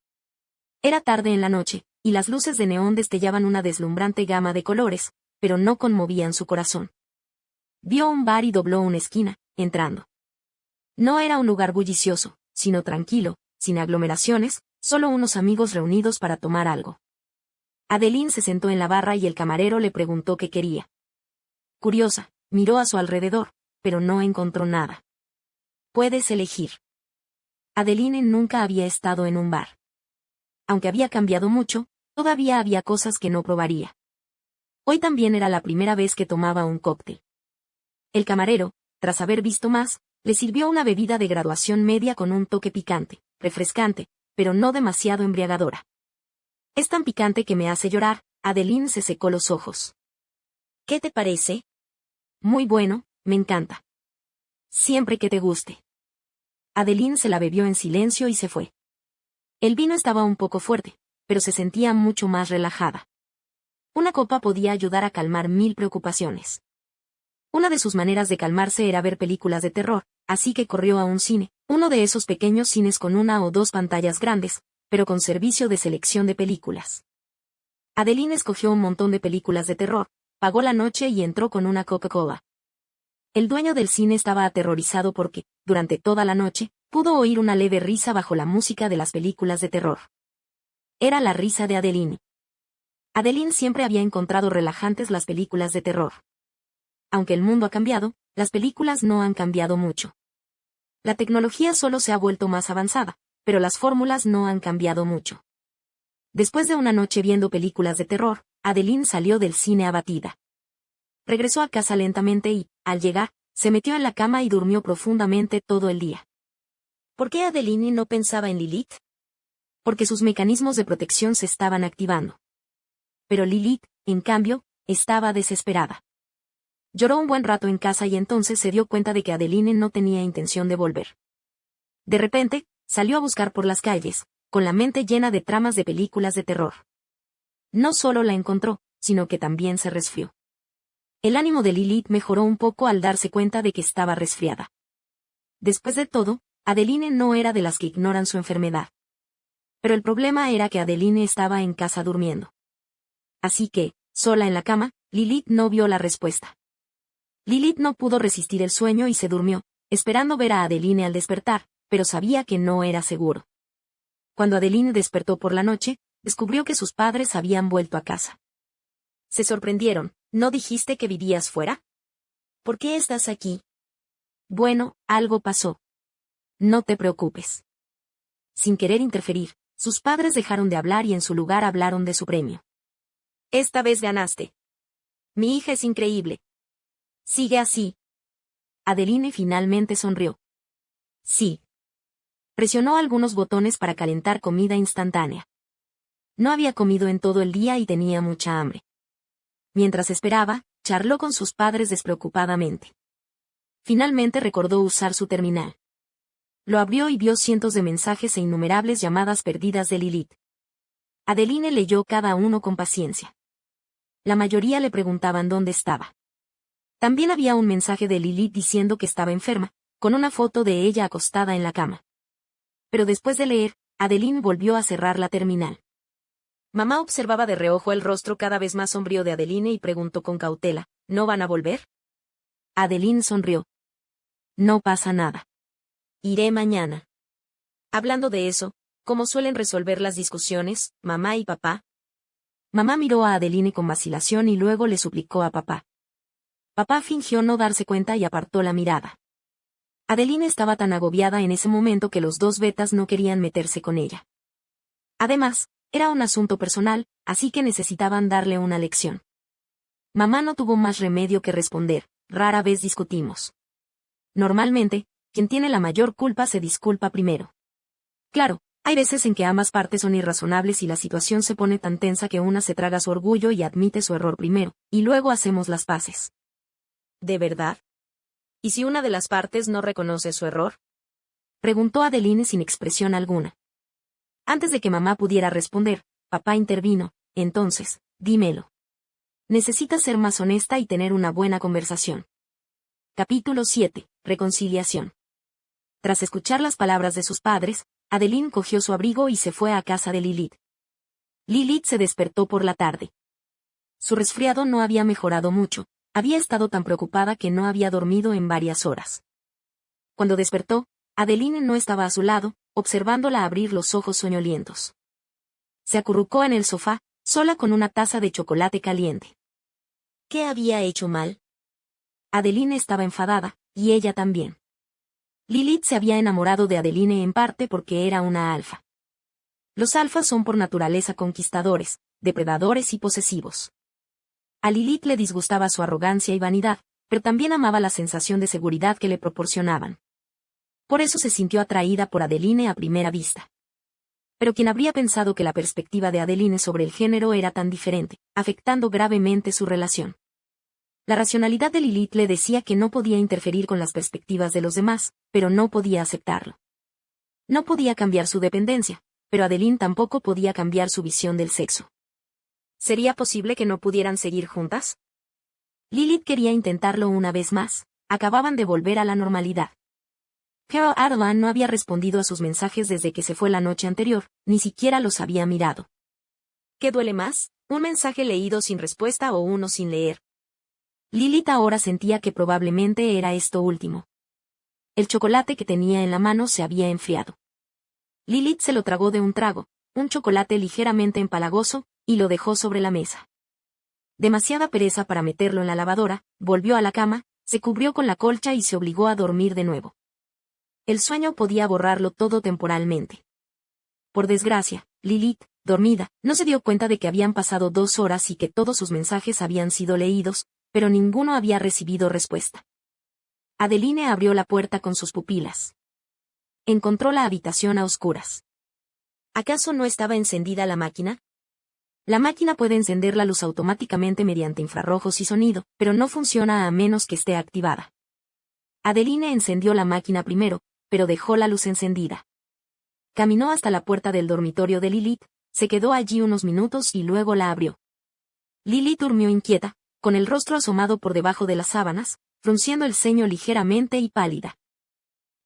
Era tarde en la noche, y las luces de neón destellaban una deslumbrante gama de colores, pero no conmovían su corazón. Vio un bar y dobló una esquina, entrando. No era un lugar bullicioso, sino tranquilo, sin aglomeraciones, solo unos amigos reunidos para tomar algo. Adeline se sentó en la barra y el camarero le preguntó qué quería. Curiosa, miró a su alrededor, pero no encontró nada. Puedes elegir. Adeline nunca había estado en un bar. Aunque había cambiado mucho, todavía había cosas que no probaría. Hoy también era la primera vez que tomaba un cóctel. El camarero, tras haber visto más, le sirvió una bebida de graduación media con un toque picante, refrescante, pero no demasiado embriagadora. Es tan picante que me hace llorar, Adeline se secó los ojos. ¿Qué te parece? Muy bueno, me encanta. Siempre que te guste. Adeline se la bebió en silencio y se fue. El vino estaba un poco fuerte, pero se sentía mucho más relajada. Una copa podía ayudar a calmar 1000 preocupaciones. Una de sus maneras de calmarse era ver películas de terror, así que corrió a un cine, uno de esos pequeños cines con una o dos pantallas grandes, pero con servicio de selección de películas. Adeline escogió un montón de películas de terror, pagó la noche y entró con una Coca-Cola. El dueño del cine estaba aterrorizado porque, durante toda la noche, pudo oír una leve risa bajo la música de las películas de terror. Era la risa de Adeline. Adeline siempre había encontrado relajantes las películas de terror. Aunque el mundo ha cambiado, las películas no han cambiado mucho. La tecnología solo se ha vuelto más avanzada, pero las fórmulas no han cambiado mucho. Después de una noche viendo películas de terror, Adeline salió del cine abatida. Regresó a casa lentamente y, al llegar, se metió en la cama y durmió profundamente todo el día. ¿Por qué Adeline no pensaba en Lilith? Porque sus mecanismos de protección se estaban activando. Pero Lilith, en cambio, estaba desesperada. Lloró un buen rato en casa y entonces se dio cuenta de que Adeline no tenía intención de volver. De repente, salió a buscar por las calles, con la mente llena de tramas de películas de terror. No solo la encontró, sino que también se resfrió. El ánimo de Lilith mejoró un poco al darse cuenta de que estaba resfriada. Después de todo, Adeline no era de las que ignoran su enfermedad. Pero el problema era que Adeline estaba en casa durmiendo. Así que, sola en la cama, Lilith no vio la respuesta. Lilith no pudo resistir el sueño y se durmió, esperando ver a Adeline al despertar, pero sabía que no era seguro. Cuando Adeline despertó por la noche, descubrió que sus padres habían vuelto a casa. Se sorprendieron. ¿No dijiste que vivías fuera? ¿Por qué estás aquí? Bueno, algo pasó. No te preocupes. Sin querer interferir, sus padres dejaron de hablar y en su lugar hablaron de su premio. Esta vez ganaste. Mi hija es increíble. Sigue así. Adeline finalmente sonrió. Sí. Presionó algunos botones para calentar comida instantánea. No había comido en todo el día y tenía mucha hambre. Mientras esperaba, charló con sus padres despreocupadamente. Finalmente recordó usar su terminal. Lo abrió y vio cientos de mensajes e innumerables llamadas perdidas de Lilith. Adeline leyó cada uno con paciencia. La mayoría le preguntaban dónde estaba. También había un mensaje de Lilith diciendo que estaba enferma, con una foto de ella acostada en la cama. Pero después de leer, Adeline volvió a cerrar la terminal. Mamá observaba de reojo el rostro cada vez más sombrío de Adeline y preguntó con cautela, ¿no van a volver? Adeline sonrió. No pasa nada. Iré mañana. Hablando de eso, ¿cómo suelen resolver las discusiones, mamá y papá? Mamá miró a Adeline con vacilación y luego le suplicó a papá. Papá fingió no darse cuenta y apartó la mirada. Adeline estaba tan agobiada en ese momento que los dos betas no querían meterse con ella. Además, era un asunto personal, así que necesitaban darle una lección. Mamá no tuvo más remedio que responder, rara vez discutimos. Normalmente, quien tiene la mayor culpa se disculpa primero. Claro, hay veces en que ambas partes son irrazonables y la situación se pone tan tensa que una se traga su orgullo y admite su error primero, y luego hacemos las paces. ¿De verdad? ¿Y si una de las partes no reconoce su error? Preguntó Adeline sin expresión alguna. Antes de que mamá pudiera responder, papá intervino, entonces, dímelo. Necesitas ser más honesta y tener una buena conversación. Capítulo 7. Reconciliación. Tras escuchar las palabras de sus padres, Adeline cogió su abrigo y se fue a casa de Lilith. Lilith se despertó por la tarde. Su resfriado no había mejorado mucho, había estado tan preocupada que no había dormido en varias horas. Cuando despertó, Adeline no estaba a su lado, observándola abrir los ojos soñolientos. Se acurrucó en el sofá, sola con una taza de chocolate caliente. ¿Qué había hecho mal? Adeline estaba enfadada, y ella también. Lilith se había enamorado de Adeline en parte porque era una alfa. Los alfas son por naturaleza conquistadores, depredadores y posesivos. A Lilith le disgustaba su arrogancia y vanidad, pero también amaba la sensación de seguridad que le proporcionaban. Por eso se sintió atraída por Adeline a primera vista. Pero ¿quién habría pensado que la perspectiva de Adeline sobre el género era tan diferente, afectando gravemente su relación? La racionalidad de Lilith le decía que no podía interferir con las perspectivas de los demás, pero no podía aceptarlo. No podía cambiar su dependencia, pero Adeline tampoco podía cambiar su visión del sexo. ¿Sería posible que no pudieran seguir juntas? Lilith quería intentarlo una vez más, acababan de volver a la normalidad. Pero Adeline no había respondido a sus mensajes desde que se fue la noche anterior, ni siquiera los había mirado. ¿Qué duele más, un mensaje leído sin respuesta o uno sin leer? Lilith ahora sentía que probablemente era esto último. El chocolate que tenía en la mano se había enfriado. Lilith se lo tragó de un trago, un chocolate ligeramente empalagoso, y lo dejó sobre la mesa. Demasiada pereza para meterlo en la lavadora, volvió a la cama, se cubrió con la colcha y se obligó a dormir de nuevo. El sueño podía borrarlo todo temporalmente. Por desgracia, Lilith, dormida, no se dio cuenta de que habían pasado 2 horas y que todos sus mensajes habían sido leídos, pero ninguno había recibido respuesta. Adeline abrió la puerta con sus pupilas. Encontró la habitación a oscuras. ¿Acaso no estaba encendida la máquina? La máquina puede encender la luz automáticamente mediante infrarrojos y sonido, pero no funciona a menos que esté activada. Adeline encendió la máquina primero, pero dejó la luz encendida. Caminó hasta la puerta del dormitorio de Lilith, se quedó allí unos minutos y luego la abrió. Lilith durmió inquieta, con el rostro asomado por debajo de las sábanas, frunciendo el ceño ligeramente y pálida.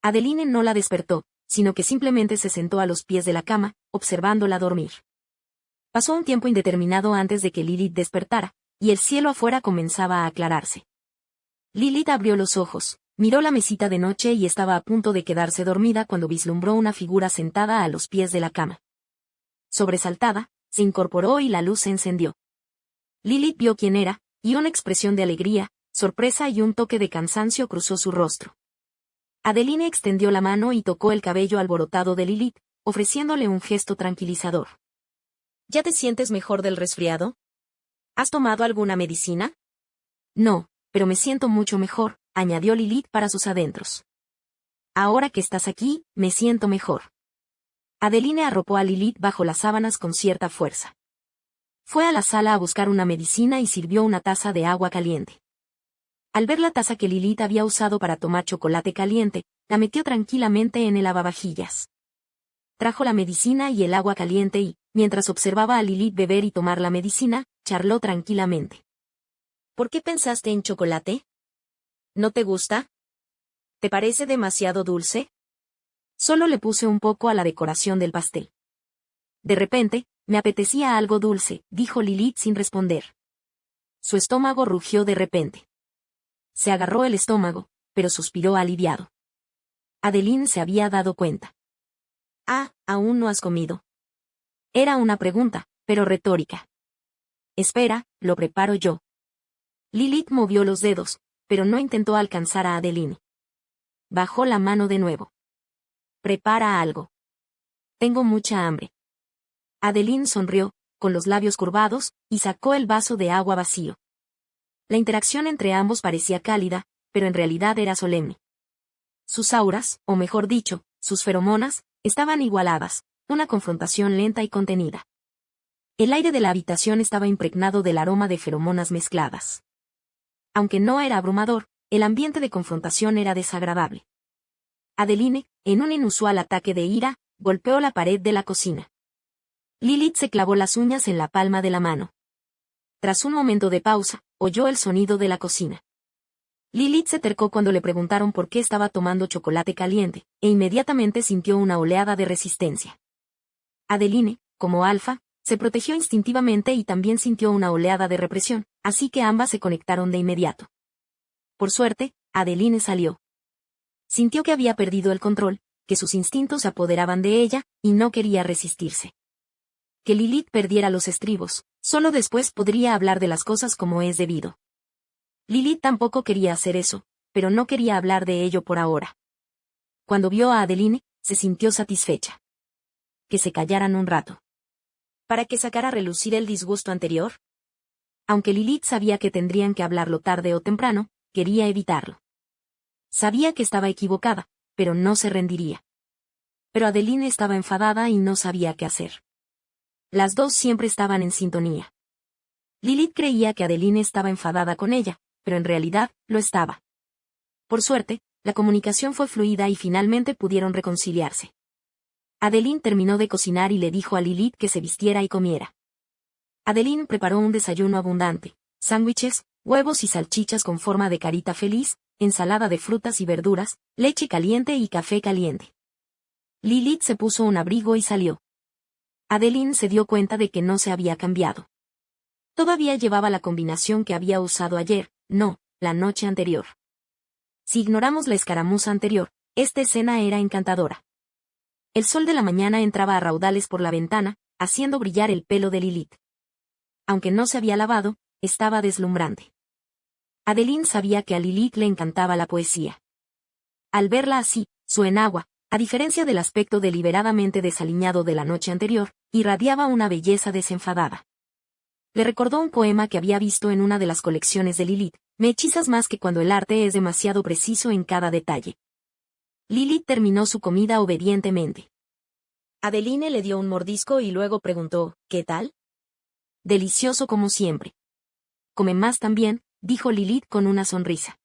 Adeline no la despertó, sino que simplemente se sentó a los pies de la cama, observándola dormir. Pasó un tiempo indeterminado antes de que Lilith despertara, y el cielo afuera comenzaba a aclararse. Lilith abrió los ojos, miró la mesita de noche y estaba a punto de quedarse dormida cuando vislumbró una figura sentada a los pies de la cama. Sobresaltada, se incorporó y la luz se encendió. Lilith vio quién era, y una expresión de alegría, sorpresa y un toque de cansancio cruzó su rostro. Adeline extendió la mano y tocó el cabello alborotado de Lilith, ofreciéndole un gesto tranquilizador. ¿Ya te sientes mejor del resfriado? ¿Has tomado alguna medicina? No, pero me siento mucho mejor, añadió Lilith para sus adentros. Ahora que estás aquí, me siento mejor. Adeline arropó a Lilith bajo las sábanas con cierta fuerza. Fue a la sala a buscar una medicina y sirvió una taza de agua caliente. Al ver la taza que Lilith había usado para tomar chocolate caliente, la metió tranquilamente en el lavavajillas. Trajo la medicina y el agua caliente y, mientras observaba a Lilith beber y tomar la medicina, charló tranquilamente. ¿Por qué pensaste en chocolate? ¿No te gusta? ¿Te parece demasiado dulce? Solo le puse un poco a la decoración del pastel. De repente, me apetecía algo dulce, dijo Lilith sin responder. Su estómago rugió de repente. Se agarró el estómago, pero suspiró aliviado. Adeline se había dado cuenta. Ah, ¿aún no has comido? Era una pregunta, pero retórica. Espera, lo preparo yo. Lilith movió los dedos, pero no intentó alcanzar a Adeline. Bajó la mano de nuevo. Prepara algo. Tengo mucha hambre. Adeline sonrió, con los labios curvados, y sacó el vaso de agua vacío. La interacción entre ambos parecía cálida, pero en realidad era solemne. Sus auras, o mejor dicho, sus feromonas, estaban igualadas, una confrontación lenta y contenida. El aire de la habitación estaba impregnado del aroma de feromonas mezcladas. Aunque no era abrumador, el ambiente de confrontación era desagradable. Adeline, en un inusual ataque de ira, golpeó la pared de la cocina. Lilith se clavó las uñas en la palma de la mano. Tras un momento de pausa, oyó el sonido de la cocina. Lilith se acercó cuando le preguntaron por qué estaba tomando chocolate caliente, e inmediatamente sintió una oleada de resistencia. Adeline, como alfa, se protegió instintivamente y también sintió una oleada de represión, así que ambas se conectaron de inmediato. Por suerte, Adeline salió. Sintió que había perdido el control, que sus instintos se apoderaban de ella, y no quería resistirse. Que Lilith perdiera los estribos, solo después podría hablar de las cosas como es debido. Lilith tampoco quería hacer eso, pero no quería hablar de ello por ahora. Cuando vio a Adeline, se sintió satisfecha. Que se callaran un rato. ¿Para que sacara a relucir el disgusto anterior? Aunque Lilith sabía que tendrían que hablarlo tarde o temprano, quería evitarlo. Sabía que estaba equivocada, pero no se rendiría. Pero Adeline estaba enfadada y no sabía qué hacer. Las dos siempre estaban en sintonía. Lilith creía que Adeline estaba enfadada con ella, pero en realidad, lo estaba. Por suerte, la comunicación fue fluida y finalmente pudieron reconciliarse. Adeline terminó de cocinar y le dijo a Lilith que se vistiera y comiera. Adeline preparó un desayuno abundante, sándwiches, huevos y salchichas con forma de carita feliz, ensalada de frutas y verduras, leche caliente y café caliente. Lilith se puso un abrigo y salió. Adeline se dio cuenta de que no se había cambiado. Todavía llevaba la combinación que había usado ayer, no, la noche anterior. Si ignoramos la escaramuza anterior, esta escena era encantadora. El sol de la mañana entraba a raudales por la ventana, haciendo brillar el pelo de Lilith. Aunque no se había lavado, estaba deslumbrante. Adeline sabía que a Lilith le encantaba la poesía. Al verla así, su enagua, a diferencia del aspecto deliberadamente desaliñado de la noche anterior, irradiaba una belleza desenfadada. Le recordó un poema que había visto en una de las colecciones de Lilith: me hechizas más que cuando el arte es demasiado preciso en cada detalle. Lilith terminó su comida obedientemente. Adeline le dio un mordisco y luego preguntó, ¿qué tal? Delicioso como siempre. Come más también, dijo Lilith con una sonrisa.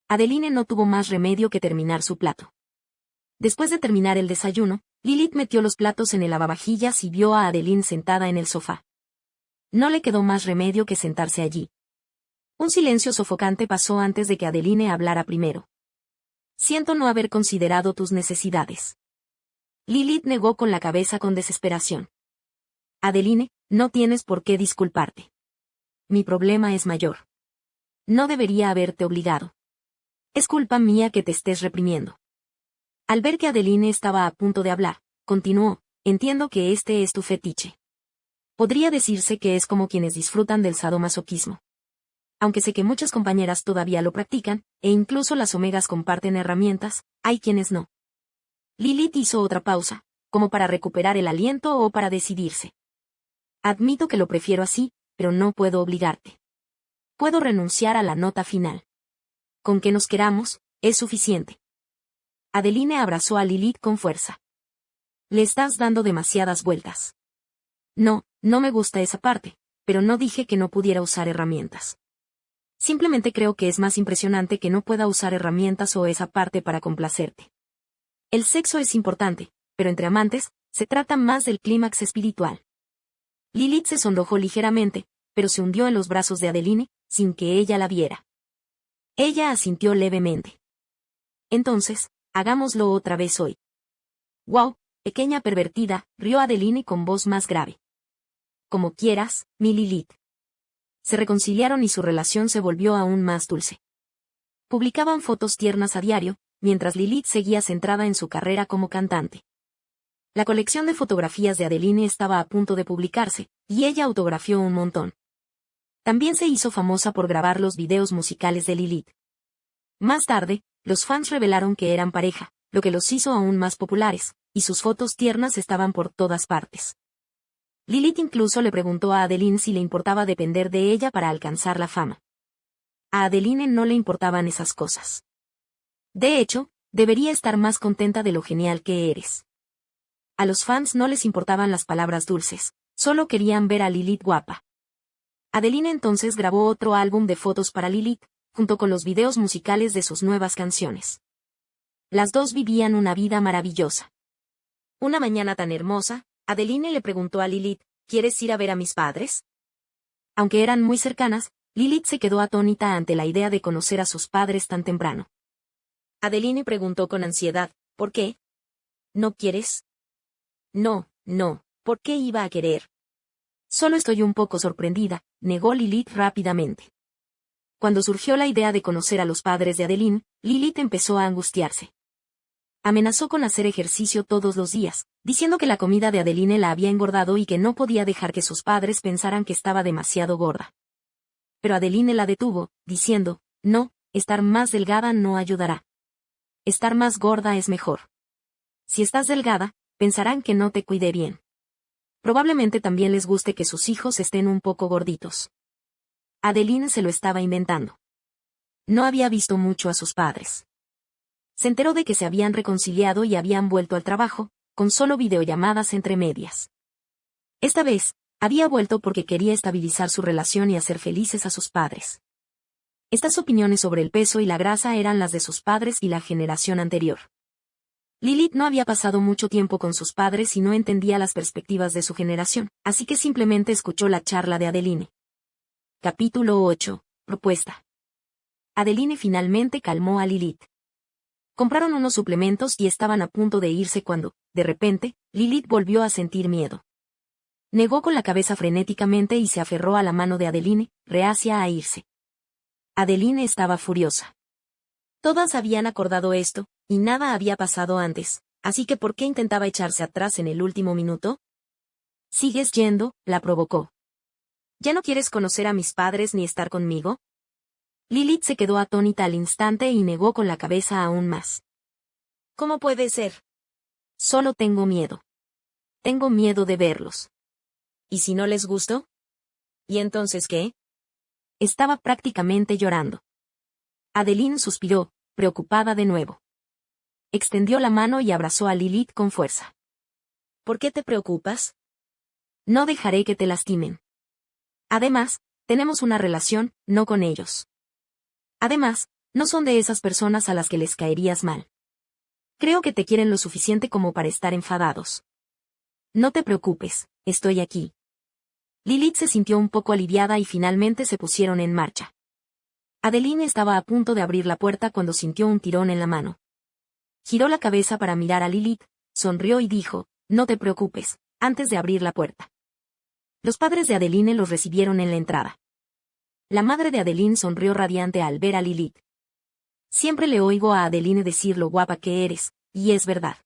Adeline no tuvo más remedio que terminar su plato. Después de terminar el desayuno, Lilith metió los platos en el lavavajillas y vio a Adeline sentada en el sofá. No le quedó más remedio que sentarse allí. Un silencio sofocante pasó antes de que Adeline hablara primero. Siento no haber considerado tus necesidades. Lilith negó con la cabeza con desesperación. Adeline, no tienes por qué disculparte. Mi problema es mayor. No debería haberte obligado. Es culpa mía que te estés reprimiendo. Al ver que Adeline estaba a punto de hablar, continuó, entiendo que este es tu fetiche. Podría decirse que es como quienes disfrutan del sadomasoquismo. Aunque sé que muchas compañeras todavía lo practican, e incluso las omegas comparten herramientas, hay quienes no. Lilith hizo otra pausa, como para recuperar el aliento o para decidirse. Admito que lo prefiero así, pero no puedo obligarte. Puedo renunciar a la nota final. Con que nos queramos, es suficiente. Adeline abrazó a Lilith con fuerza. Le estás dando demasiadas vueltas. No, no me gusta esa parte, pero no dije que no pudiera usar herramientas. Simplemente creo que es más impresionante que no pueda usar herramientas o esa parte para complacerte. El sexo es importante, pero entre amantes, se trata más del clímax espiritual. Lilith se sonrojó ligeramente, pero se hundió en los brazos de Adeline, sin que ella la viera. Ella asintió levemente. Entonces, hagámoslo otra vez hoy. «Wow, pequeña pervertida», rió Adeline con voz más grave. «Como quieras, mi Lilith». Se reconciliaron y su relación se volvió aún más dulce. Publicaban fotos tiernas a diario, mientras Lilith seguía centrada en su carrera como cantante. La colección de fotografías de Adeline estaba a punto de publicarse, y ella autografió un montón. También se hizo famosa por grabar los videos musicales de Lilith. Más tarde, los fans revelaron que eran pareja, lo que los hizo aún más populares, y sus fotos tiernas estaban por todas partes. Lilith incluso le preguntó a Adeline si le importaba depender de ella para alcanzar la fama. A Adeline no le importaban esas cosas. De hecho, debería estar más contenta de lo genial que eres. A los fans no les importaban las palabras dulces, solo querían ver a Lilith guapa. Adeline entonces grabó otro álbum de fotos para Lilith, junto con los videos musicales de sus nuevas canciones. Las dos vivían una vida maravillosa. Una mañana tan hermosa, Adeline le preguntó a Lilith, ¿quieres ir a ver a mis padres? Aunque eran muy cercanas, Lilith se quedó atónita ante la idea de conocer a sus padres tan temprano. Adeline preguntó con ansiedad, ¿por qué? ¿No quieres? No, no, ¿por qué iba a querer? Solo estoy un poco sorprendida, negó Lilith rápidamente. Cuando surgió la idea de conocer a los padres de Adeline, Lilith empezó a angustiarse. Amenazó con hacer ejercicio todos los días, diciendo que la comida de Adeline la había engordado y que no podía dejar que sus padres pensaran que estaba demasiado gorda. Pero Adeline la detuvo, diciendo, no, estar más delgada no ayudará. Estar más gorda es mejor. Si estás delgada, pensarán que no te cuidé bien. Probablemente también les guste que sus hijos estén un poco gorditos. Adeline se lo estaba inventando. No había visto mucho a sus padres. Se enteró de que se habían reconciliado y habían vuelto al trabajo, con solo videollamadas entre medias. Esta vez, había vuelto porque quería estabilizar su relación y hacer felices a sus padres. Estas opiniones sobre el peso y la grasa eran las de sus padres y la generación anterior. Lilith no había pasado mucho tiempo con sus padres y no entendía las perspectivas de su generación, así que simplemente escuchó la charla de Adeline. Capítulo 8. Propuesta. Adeline finalmente calmó a Lilith. Compraron unos suplementos y estaban a punto de irse cuando, de repente, Lilith volvió a sentir miedo. Negó con la cabeza frenéticamente y se aferró a la mano de Adeline, reacia a irse. Adeline estaba furiosa. Todas habían acordado esto, y nada había pasado antes, así que ¿por qué intentaba echarse atrás en el último minuto? ¿Sigues yendo?, la provocó. ¿Ya no quieres conocer a mis padres ni estar conmigo? Lilith se quedó atónita al instante y negó con la cabeza aún más. ¿Cómo puede ser? Solo tengo miedo. Tengo miedo de verlos. ¿Y si no les gustó? ¿Y entonces qué? Estaba prácticamente llorando. Adeline suspiró, preocupada de nuevo. Extendió la mano y abrazó a Lilith con fuerza. ¿Por qué te preocupas? No dejaré que te lastimen. Además, tenemos una relación, no con ellos. Además, no son de esas personas a las que les caerías mal. Creo que te quieren lo suficiente como para estar enfadados. No te preocupes, estoy aquí. Lilith se sintió un poco aliviada y finalmente se pusieron en marcha. Adeline estaba a punto de abrir la puerta cuando sintió un tirón en la mano. Giró la cabeza para mirar a Lilith, sonrió y dijo, no te preocupes, antes de abrir la puerta. Los padres de Adeline los recibieron en la entrada. La madre de Adeline sonrió radiante al ver a Lilith. Siempre le oigo a Adeline decir lo guapa que eres, y es verdad.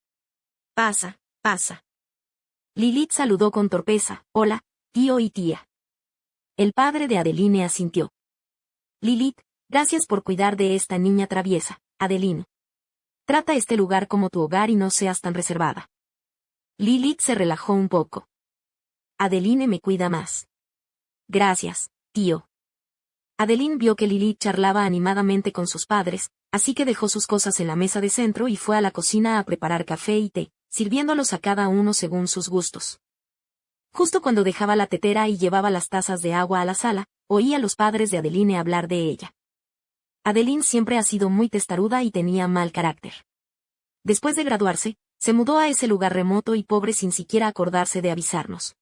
Pasa, pasa. Lilith saludó con torpeza, hola, tío y tía. El padre de Adeline asintió. Lilith, gracias por cuidar de esta niña traviesa, Adeline. Trata este lugar como tu hogar y no seas tan reservada. Lilith se relajó un poco. Adeline me cuida más. Gracias, tío. Adeline vio que Lilith charlaba animadamente con sus padres, así que dejó sus cosas en la mesa de centro y fue a la cocina a preparar café y té, sirviéndolos a cada uno según sus gustos. Justo cuando dejaba la tetera y llevaba las tazas de agua a la sala, oí a los padres de Adeline hablar de ella. Adeline siempre ha sido muy testaruda y tenía mal carácter. Después de graduarse, se mudó a ese lugar remoto y pobre sin siquiera acordarse de avisarnos.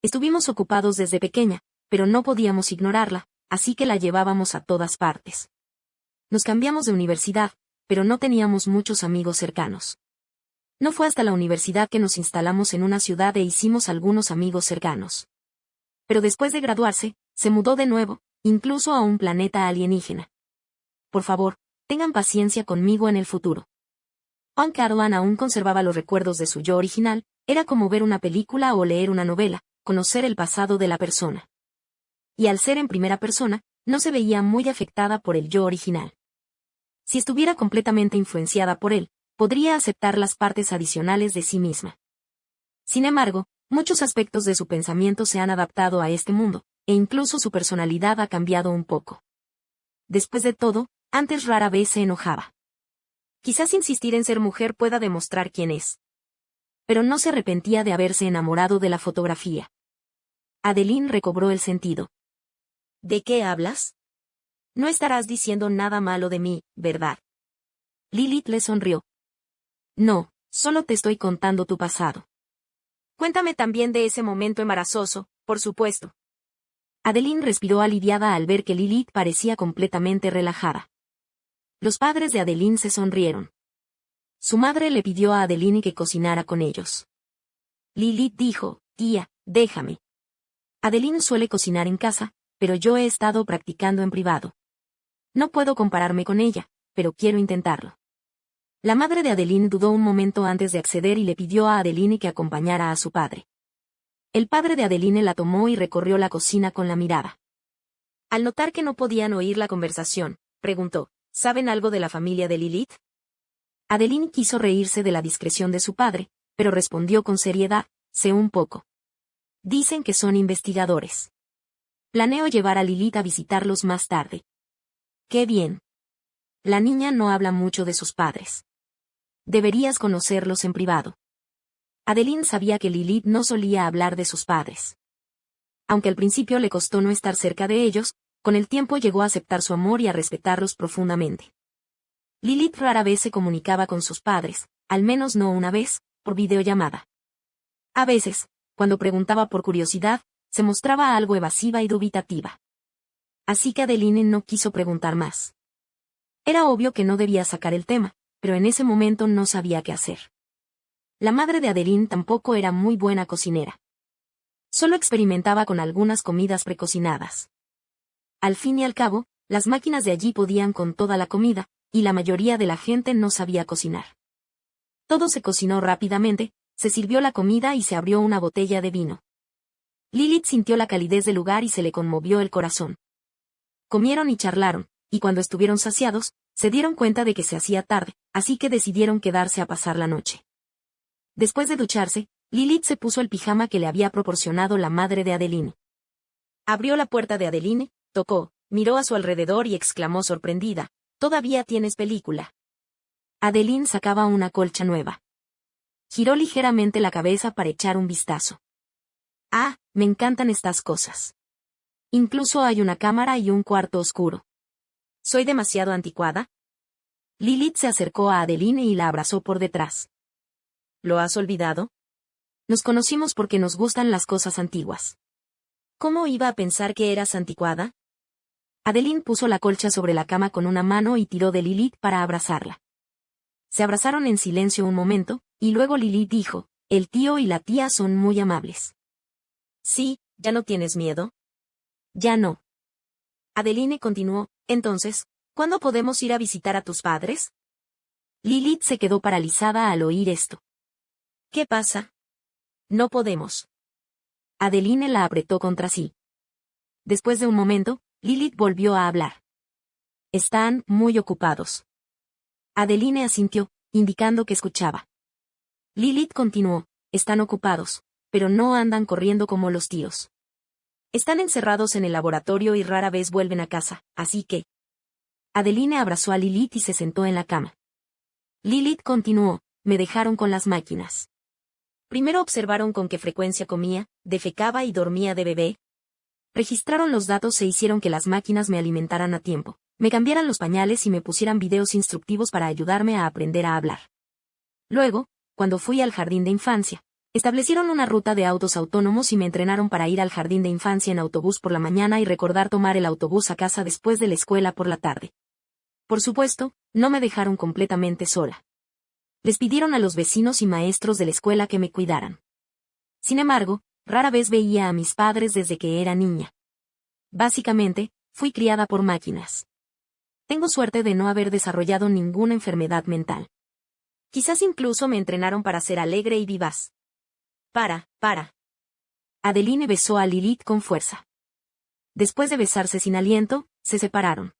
Estuvimos ocupados desde pequeña, pero no podíamos ignorarla, así que la llevábamos a todas partes. Nos cambiamos de universidad, pero no teníamos muchos amigos cercanos. No fue hasta la universidad que nos instalamos en una ciudad e hicimos algunos amigos cercanos. Pero después de graduarse, se mudó de nuevo, incluso a un planeta alienígena. Por favor, tengan paciencia conmigo en el futuro. Juan Carolan aún conservaba los recuerdos de su yo original, era como ver una película o leer una novela, conocer el pasado de la persona. Y al ser en primera persona, no se veía muy afectada por el yo original. Si estuviera completamente influenciada por él, podría aceptar las partes adicionales de sí misma. Sin embargo, muchos aspectos de su pensamiento se han adaptado a este mundo, e incluso su personalidad ha cambiado un poco. Después de todo, antes rara vez se enojaba. Quizás insistir en ser mujer pueda demostrar quién es. Pero no se arrepentía de haberse enamorado de la fotografía. Adeline recobró el sentido. ¿De qué hablas? No estarás diciendo nada malo de mí, ¿verdad? Lilith le sonrió. No, solo te estoy contando tu pasado. Cuéntame también de ese momento embarazoso, por supuesto. Adeline respiró aliviada al ver que Lilith parecía completamente relajada. Los padres de Adeline se sonrieron. Su madre le pidió a Adeline que cocinara con ellos. Lilith dijo, tía, déjame. Adeline suele cocinar en casa, pero yo he estado practicando en privado. No puedo compararme con ella, pero quiero intentarlo. La madre de Adeline dudó un momento antes de acceder y le pidió a Adeline que acompañara a su padre. El padre de Adeline la tomó y recorrió la cocina con la mirada. Al notar que no podían oír la conversación, preguntó, ¿saben algo de la familia de Lilith? Adeline quiso reírse de la discreción de su padre, pero respondió con seriedad, sé un poco. Dicen que son investigadores. Planeo llevar a Lilith a visitarlos más tarde. ¡Qué bien! La niña no habla mucho de sus padres. Deberías conocerlos en privado. Adeline sabía que Lilith no solía hablar de sus padres. Aunque al principio le costó no estar cerca de ellos, con el tiempo llegó a aceptar su amor y a respetarlos profundamente. Lilith rara vez se comunicaba con sus padres, al menos no una vez, por videollamada. A veces, cuando preguntaba por curiosidad, se mostraba algo evasiva y dubitativa. Así que Adeline no quiso preguntar más. Era obvio que no debía sacar el tema, pero en ese momento no sabía qué hacer. La madre de Adeline tampoco era muy buena cocinera. Solo experimentaba con algunas comidas precocinadas. Al fin y al cabo, las máquinas de allí podían con toda la comida, y la mayoría de la gente no sabía cocinar. Todo se cocinó rápidamente, se sirvió la comida y se abrió una botella de vino. Lilith sintió la calidez del lugar y se le conmovió el corazón. Comieron y charlaron, y cuando estuvieron saciados, se dieron cuenta de que se hacía tarde, así que decidieron quedarse a pasar la noche. Después de ducharse, Lilith se puso el pijama que le había proporcionado la madre de Adeline. Abrió la puerta de Adeline, tocó, miró a su alrededor y exclamó sorprendida, ¿todavía tienes película? Adeline sacaba una colcha nueva. Giró ligeramente la cabeza para echar un vistazo. Ah, me encantan estas cosas. Incluso hay una cámara y un cuarto oscuro. ¿Soy demasiado anticuada? Lilith se acercó a Adeline y la abrazó por detrás. ¿Lo has olvidado? Nos conocimos porque nos gustan las cosas antiguas. ¿Cómo iba a pensar que eras anticuada? Adeline puso la colcha sobre la cama con una mano y tiró de Lilith para abrazarla. Se abrazaron en silencio un momento, y luego Lilith dijo, el tío y la tía son muy amables. Sí, ¿ya no tienes miedo? Ya no. Adeline continuó, entonces, ¿cuándo podemos ir a visitar a tus padres? Lilith se quedó paralizada al oír esto. ¿Qué pasa? No podemos. Adeline la apretó contra sí. Después de un momento, Lilith volvió a hablar. Están muy ocupados. Adeline asintió, indicando que escuchaba. Lilith continuó, están ocupados, pero no andan corriendo como los tíos. Están encerrados en el laboratorio y rara vez vuelven a casa, así que... Adeline abrazó a Lilith y se sentó en la cama. Lilith continuó, me dejaron con las máquinas. Primero observaron con qué frecuencia comía, defecaba y dormía de bebé. Registraron los datos e hicieron que las máquinas me alimentaran a tiempo, me cambiaran los pañales y me pusieran videos instructivos para ayudarme a aprender a hablar. Luego, cuando fui al jardín de infancia, establecieron una ruta de autos autónomos y me entrenaron para ir al jardín de infancia en autobús por la mañana y recordar tomar el autobús a casa después de la escuela por la tarde. Por supuesto, no me dejaron completamente sola. Les pidieron a los vecinos y maestros de la escuela que me cuidaran. Sin embargo, rara vez veía a mis padres desde que era niña. Básicamente, fui criada por máquinas. Tengo suerte de no haber desarrollado ninguna enfermedad mental. Quizás incluso me entrenaron para ser alegre y vivaz. Para. Adeline besó a Lilith con fuerza. Después de besarse sin aliento, se separaron.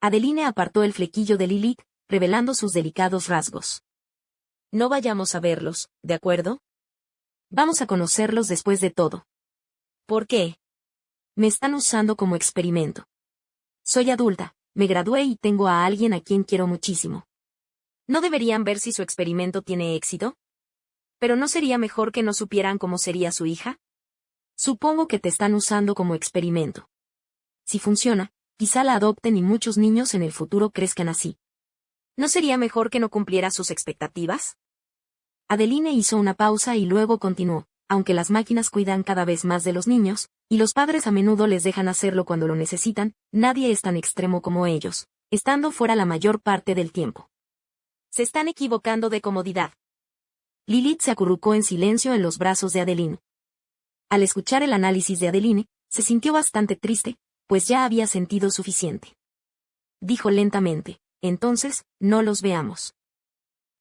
Adeline apartó el flequillo de Lilith, revelando sus delicados rasgos. No vayamos a verlos, ¿de acuerdo? Vamos a conocerlos después de todo. ¿Por qué? Me están usando como experimento. Soy adulta, me gradué y tengo a alguien a quien quiero muchísimo. ¿No deberían ver si su experimento tiene éxito? ¿Pero no sería mejor que no supieran cómo sería su hija? Supongo que te están usando como experimento. Si funciona, quizá la adopten y muchos niños en el futuro crezcan así. ¿No sería mejor que no cumpliera sus expectativas? Adeline hizo una pausa y luego continuó, aunque las máquinas cuidan cada vez más de los niños, y los padres a menudo les dejan hacerlo cuando lo necesitan, nadie es tan extremo como ellos, estando fuera la mayor parte del tiempo. Se están equivocando de comodidad. Lilith se acurrucó en silencio en los brazos de Adeline. Al escuchar el análisis de Adeline, se sintió bastante triste, pues ya había sentido suficiente. Dijo lentamente, entonces, no los veamos.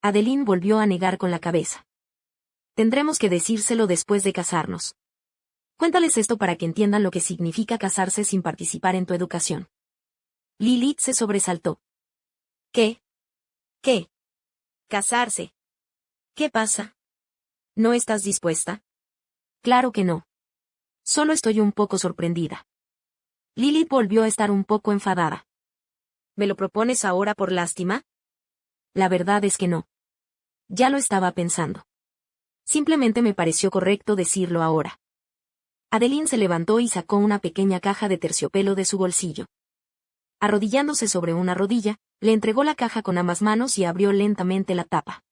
Adeline volvió a negar con la cabeza. Tendremos que decírselo después de casarnos. Cuéntales esto para que entiendan lo que significa casarse sin participar en tu educación. Lilith se sobresaltó. ¿Qué? ¿Qué? Casarse. ¿Qué pasa? ¿No estás dispuesta? Claro que no. Solo estoy un poco sorprendida. Lilith volvió a estar un poco enfadada. ¿Me lo propones ahora por lástima? La verdad es que no. Ya lo estaba pensando. Simplemente me pareció correcto decirlo ahora. Adeline se levantó y sacó una pequeña caja de terciopelo de su bolsillo. Arrodillándose sobre una rodilla, le entregó la caja con ambas manos y abrió lentamente la tapa.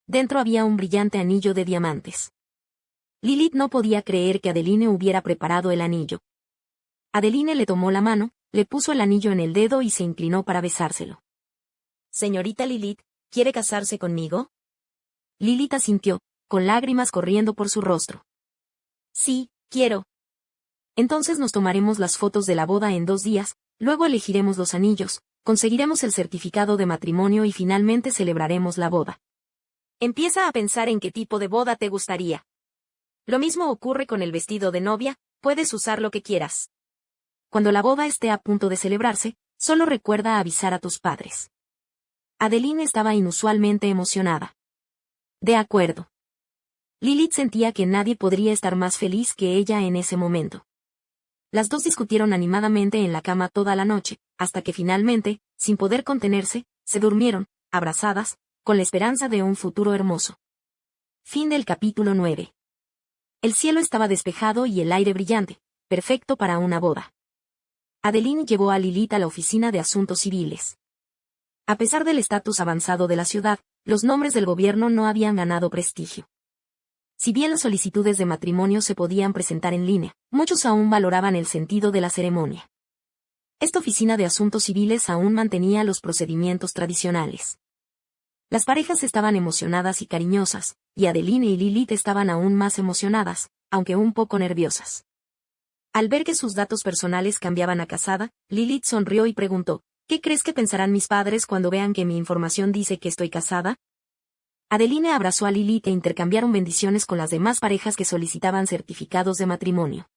Dentro había un brillante anillo de diamantes. Lilith no podía creer que Adeline hubiera preparado el anillo. Adeline le tomó la mano, le puso el anillo en el dedo y se inclinó para besárselo. Señorita Lilith, ¿quiere casarse conmigo? Lilith asintió, con lágrimas corriendo por su rostro. Sí, quiero. Entonces nos tomaremos las fotos de la boda en 2 días, luego elegiremos los anillos, conseguiremos el certificado de matrimonio y finalmente celebraremos la boda. Empieza a pensar en qué tipo de boda te gustaría. Lo mismo ocurre con el vestido de novia, puedes usar lo que quieras. Cuando la boda esté a punto de celebrarse, solo recuerda avisar a tus padres. Adeline estaba inusualmente emocionada. De acuerdo. Lilith sentía que nadie podría estar más feliz que ella en ese momento. Las dos discutieron animadamente en la cama toda la noche, hasta que finalmente, sin poder contenerse, se durmieron, abrazadas, con la esperanza de un futuro hermoso. Fin del capítulo 9. El cielo estaba despejado y el aire brillante, perfecto para una boda. Adeline llevó a Lilith a la oficina de asuntos civiles. A pesar del estatus avanzado de la ciudad, los nombres del gobierno no habían ganado prestigio. Si bien las solicitudes de matrimonio se podían presentar en línea, muchos aún valoraban el sentido de la ceremonia. Esta oficina de asuntos civiles aún mantenía los procedimientos tradicionales. Las parejas estaban emocionadas y cariñosas, y Adeline y Lilith estaban aún más emocionadas, aunque un poco nerviosas. Al ver que sus datos personales cambiaban a casada, Lilith sonrió y preguntó, ¿qué crees que pensarán mis padres cuando vean que mi información dice que estoy casada? Adeline abrazó a Lilith e intercambiaron bendiciones con las demás parejas que solicitaban certificados de matrimonio.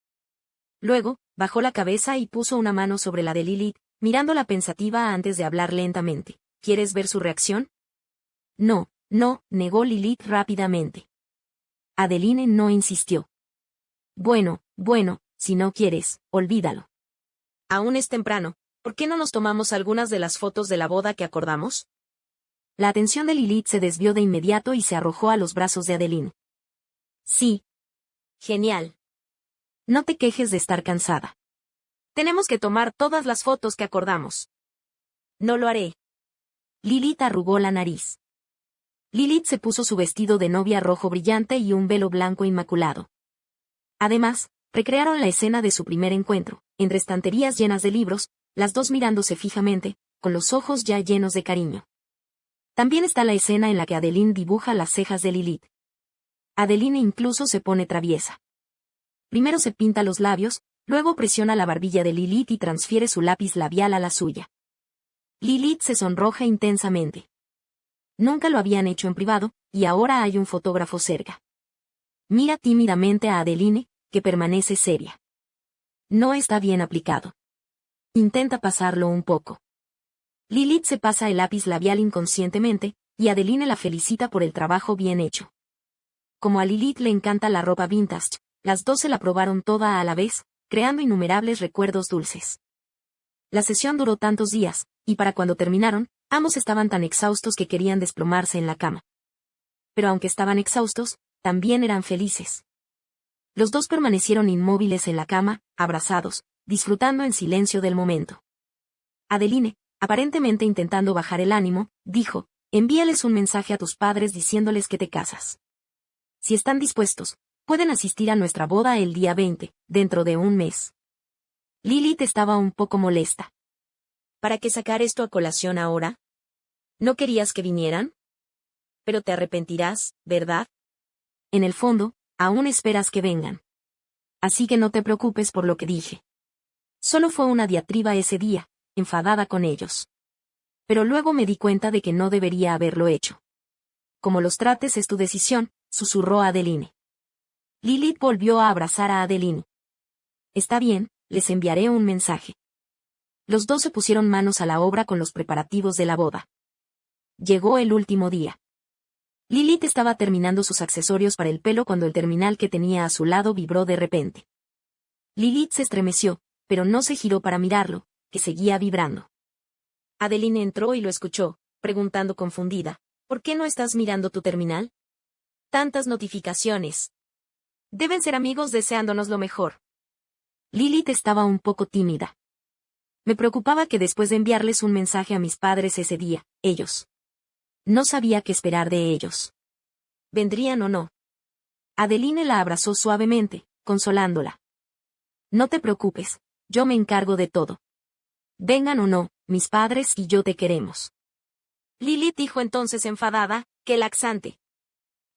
Luego, bajó la cabeza y puso una mano sobre la de Lilith, mirándola pensativa antes de hablar lentamente. ¿Quieres ver su reacción? No, negó Lilith rápidamente. Adeline no insistió. Bueno, si no quieres, olvídalo. Aún es temprano, ¿por qué no nos tomamos algunas de las fotos de la boda que acordamos? La atención de Lilith se desvió de inmediato y se arrojó a los brazos de Adeline. Sí. Genial. No te quejes de estar cansada. Tenemos que tomar todas las fotos que acordamos. No lo haré. Lilith arrugó la nariz. Lilith se puso su vestido de novia rojo brillante y un velo blanco inmaculado. Además, recrearon la escena de su primer encuentro, entre estanterías llenas de libros, las dos mirándose fijamente, con los ojos ya llenos de cariño. También está la escena en la que Adeline dibuja las cejas de Lilith. Adeline incluso se pone traviesa. Primero se pinta los labios, luego presiona la barbilla de Lilith y transfiere su lápiz labial a la suya. Lilith se sonroja intensamente. Nunca lo habían hecho en privado, y ahora hay un fotógrafo cerca. Mira tímidamente a Adeline, que permanece seria. No está bien aplicado. Intenta pasarlo un poco. Lilith se pasa el lápiz labial inconscientemente, y Adeline la felicita por el trabajo bien hecho. Como a Lilith le encanta la ropa vintage, las dos se la probaron toda a la vez, creando innumerables recuerdos dulces. La sesión duró tantos días, y para cuando terminaron, ambos estaban tan exhaustos que querían desplomarse en la cama. Pero aunque estaban exhaustos, también eran felices. Los dos permanecieron inmóviles en la cama, abrazados, disfrutando en silencio del momento. Adeline, aparentemente intentando bajar el ánimo, dijo, envíales un mensaje a tus padres diciéndoles que te casas. Si están dispuestos, pueden asistir a nuestra boda el día 20, dentro de un mes. Lilith estaba un poco molesta. ¿Para qué sacar esto a colación ahora? ¿No querías que vinieran? Pero te arrepentirás, ¿verdad? En el fondo, aún esperas que vengan. Así que no te preocupes por lo que dije. Solo fue una diatriba ese día, enfadada con ellos. Pero luego me di cuenta de que no debería haberlo hecho. Como los trates es tu decisión, susurró Adeline. Lilith volvió a abrazar a Adeline. Está bien, les enviaré un mensaje. Los dos se pusieron manos a la obra con los preparativos de la boda. Llegó el último día. Lilith estaba terminando sus accesorios para el pelo cuando el terminal que tenía a su lado vibró de repente. Lilith se estremeció, pero no se giró para mirarlo, que seguía vibrando. Adeline entró y lo escuchó, preguntando confundida, ¿por qué no estás mirando tu terminal? Tantas notificaciones. Deben ser amigos deseándonos lo mejor. Lilith estaba un poco tímida. Me preocupaba que después de enviarles un mensaje a mis padres ese día, ellos. No sabía qué esperar de ellos. ¿Vendrían o no? Adeline la abrazó suavemente, consolándola. No te preocupes, yo me encargo de todo. Vengan o no, mis padres y yo te queremos. Lilith dijo entonces enfadada, qué laxante.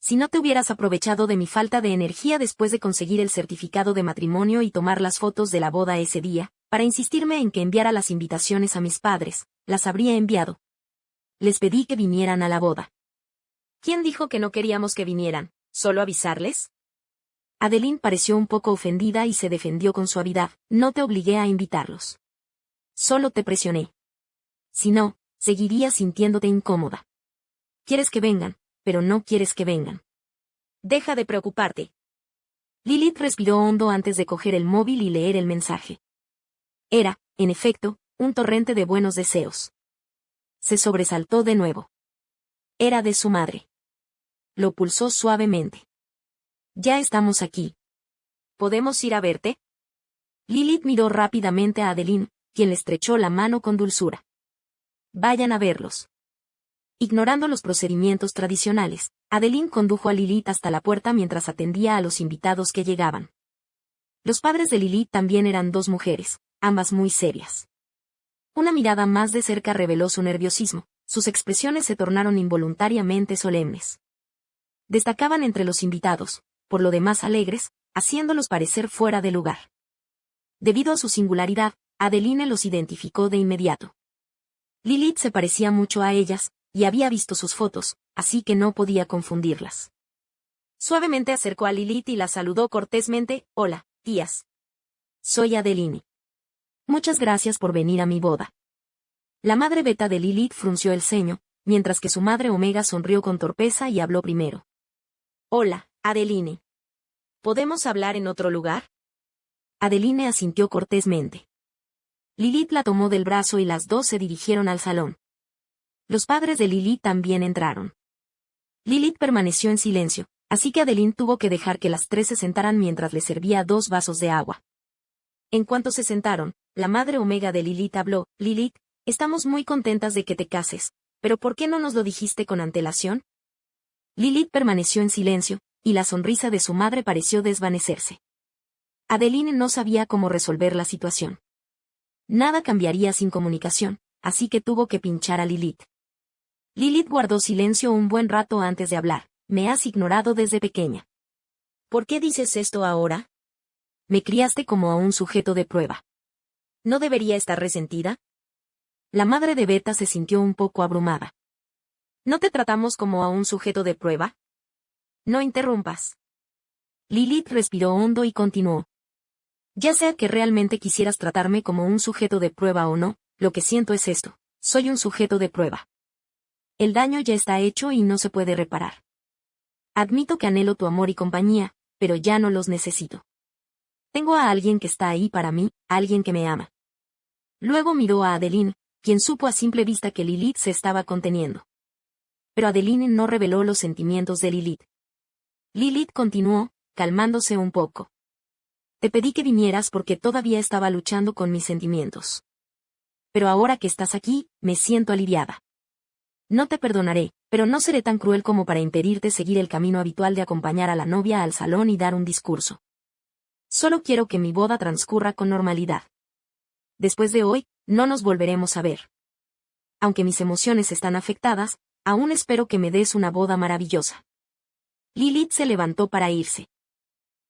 Si no te hubieras aprovechado de mi falta de energía después de conseguir el certificado de matrimonio y tomar las fotos de la boda ese día, para insistirme en que enviara las invitaciones a mis padres, las habría enviado. Les pedí que vinieran a la boda. ¿Quién dijo que no queríamos que vinieran? ¿Solo avisarles? Adeline pareció un poco ofendida y se defendió con suavidad. No te obligué a invitarlos. Solo te presioné. Si no, seguirías sintiéndote incómoda. Quieres que vengan, pero no quieres que vengan. Deja de preocuparte. Lilith respiró hondo antes de coger el móvil y leer el mensaje. Era, en efecto, un torrente de buenos deseos. Se sobresaltó de nuevo. Era de su madre. Lo pulsó suavemente. Ya estamos aquí. ¿Podemos ir a verte? Lilith miró rápidamente a Adeline, quien le estrechó la mano con dulzura. Vayan a verlos. Ignorando los procedimientos tradicionales, Adeline condujo a Lilith hasta la puerta mientras atendía a los invitados que llegaban. Los padres de Lilith también eran dos mujeres, ambas muy serias. Una mirada más de cerca reveló su nerviosismo, sus expresiones se tornaron involuntariamente solemnes. Destacaban entre los invitados, por lo demás alegres, haciéndolos parecer fuera de lugar. Debido a su singularidad, Adeline los identificó de inmediato. Lilith se parecía mucho a ellas, y había visto sus fotos, así que no podía confundirlas. Suavemente acercó a Lilith y la saludó cortésmente, hola, tías. Soy Adeline. Muchas gracias por venir a mi boda. La madre beta de Lilith frunció el ceño, mientras que su madre omega sonrió con torpeza y habló primero. Hola, Adeline. ¿Podemos hablar en otro lugar? Adeline asintió cortésmente. Lilith la tomó del brazo y las dos se dirigieron al salón. Los padres de Lilith también entraron. Lilith permaneció en silencio, así que Adeline tuvo que dejar que las tres se sentaran mientras le servía 2 vasos de agua. En cuanto se sentaron, la madre Omega de Lilith habló: Lilith, estamos muy contentas de que te cases, pero ¿por qué no nos lo dijiste con antelación? Lilith permaneció en silencio, y la sonrisa de su madre pareció desvanecerse. Adeline no sabía cómo resolver la situación. Nada cambiaría sin comunicación, así que tuvo que pinchar a Lilith. Lilith guardó silencio un buen rato antes de hablar. Me has ignorado desde pequeña. ¿Por qué dices esto ahora? Me criaste como a un sujeto de prueba. ¿No debería estar resentida? La madre de Beta se sintió un poco abrumada. ¿No te tratamos como a un sujeto de prueba? No interrumpas. Lilith respiró hondo y continuó. Ya sea que realmente quisieras tratarme como un sujeto de prueba o no, lo que siento es esto: soy un sujeto de prueba. El daño ya está hecho y no se puede reparar. Admito que anhelo tu amor y compañía, pero ya no los necesito. Tengo a alguien que está ahí para mí, alguien que me ama. Luego miró a Adeline, quien supo a simple vista que Lilith se estaba conteniendo. Pero Adeline no reveló los sentimientos de Lilith. Lilith continuó, calmándose un poco. Te pedí que vinieras porque todavía estaba luchando con mis sentimientos. Pero ahora que estás aquí, me siento aliviada. No te perdonaré, pero no seré tan cruel como para impedirte seguir el camino habitual de acompañar a la novia al salón y dar un discurso. Solo quiero que mi boda transcurra con normalidad. Después de hoy, no nos volveremos a ver. Aunque mis emociones están afectadas, aún espero que me des una boda maravillosa. Lilith se levantó para irse.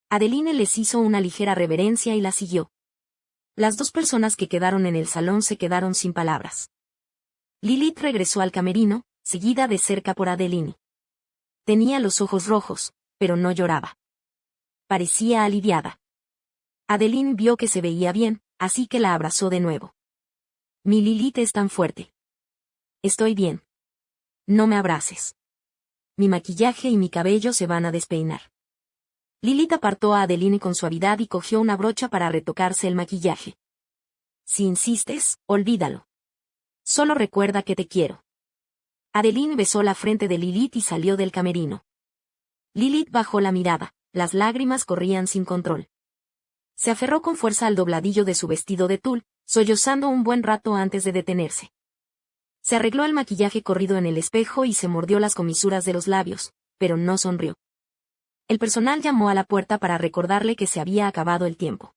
Adeline les hizo una ligera reverencia y la siguió. Las 2 personas que quedaron en el salón se quedaron sin palabras. Lilith regresó al camerino, seguida de cerca por Adeline. Tenía los ojos rojos, pero no lloraba. Parecía aliviada. Adeline vio que se veía bien, así que la abrazó de nuevo. Mi Lilith es tan fuerte. Estoy bien. No me abraces. Mi maquillaje y mi cabello se van a despeinar. Lilith apartó a Adeline con suavidad y cogió una brocha para retocarse el maquillaje. Si insistes, olvídalo. Solo recuerda que te quiero. Adeline besó la frente de Lilith y salió del camerino. Lilith bajó la mirada, las lágrimas corrían sin control. Se aferró con fuerza al dobladillo de su vestido de tul, sollozando un buen rato antes de detenerse. Se arregló el maquillaje corrido en el espejo y se mordió las comisuras de los labios, pero no sonrió. El personal llamó a la puerta para recordarle que se había acabado el tiempo.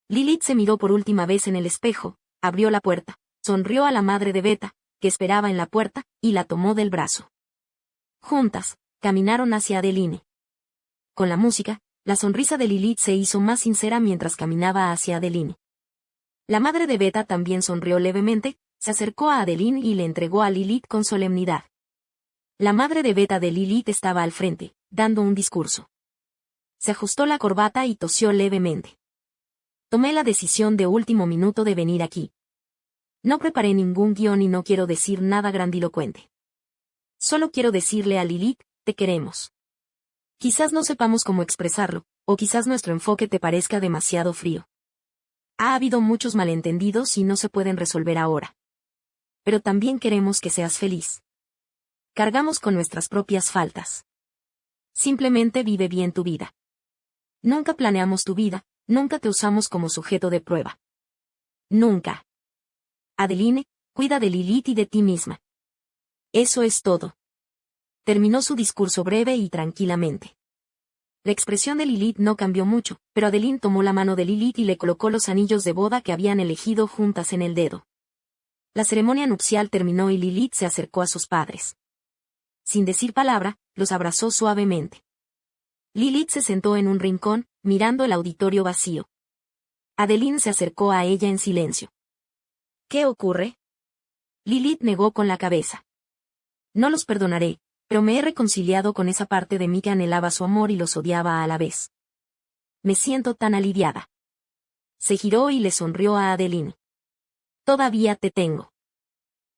Lilith se miró por última vez en el espejo, abrió la puerta, sonrió a la madre de Beta, que esperaba en la puerta, y la tomó del brazo. Juntas, caminaron hacia Adeline. Con la música, la sonrisa de Lilith se hizo más sincera mientras caminaba hacia Adeline. La madre de Beta también sonrió levemente, se acercó a Adeline y le entregó a Lilith con solemnidad. La madre de Beta de Lilith estaba al frente, dando un discurso. Se ajustó la corbata y tosió levemente. Tomé la decisión de último minuto de venir aquí. No preparé ningún guión y no quiero decir nada grandilocuente. Solo quiero decirle a Lilith, te queremos. Quizás no sepamos cómo expresarlo, o quizás nuestro enfoque te parezca demasiado frío. Ha habido muchos malentendidos y no se pueden resolver ahora. Pero también queremos que seas feliz. Cargamos con nuestras propias faltas. Simplemente vive bien tu vida. Nunca planeamos tu vida, nunca te usamos como sujeto de prueba. Nunca. Adeline, cuida de Lilith y de ti misma. Eso es todo. Terminó su discurso breve y tranquilamente. La expresión de Lilith no cambió mucho, pero Adeline tomó la mano de Lilith y le colocó los anillos de boda que habían elegido juntas en el dedo. La ceremonia nupcial terminó y Lilith se acercó a sus padres. Sin decir palabra, los abrazó suavemente. Lilith se sentó en un rincón, mirando el auditorio vacío. Adeline se acercó a ella en silencio. ¿Qué ocurre? Lilith negó con la cabeza. No los perdonaré, pero me he reconciliado con esa parte de mí que anhelaba su amor y los odiaba a la vez. Me siento tan aliviada. Se giró y le sonrió a Adeline. Todavía te tengo.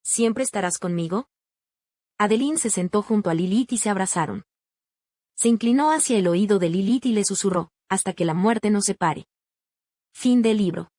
¿Siempre estarás conmigo? Adeline se sentó junto a Lilith y se abrazaron. Se inclinó hacia el oído de Lilith y le susurró, hasta que la muerte nos separe. Fin del libro.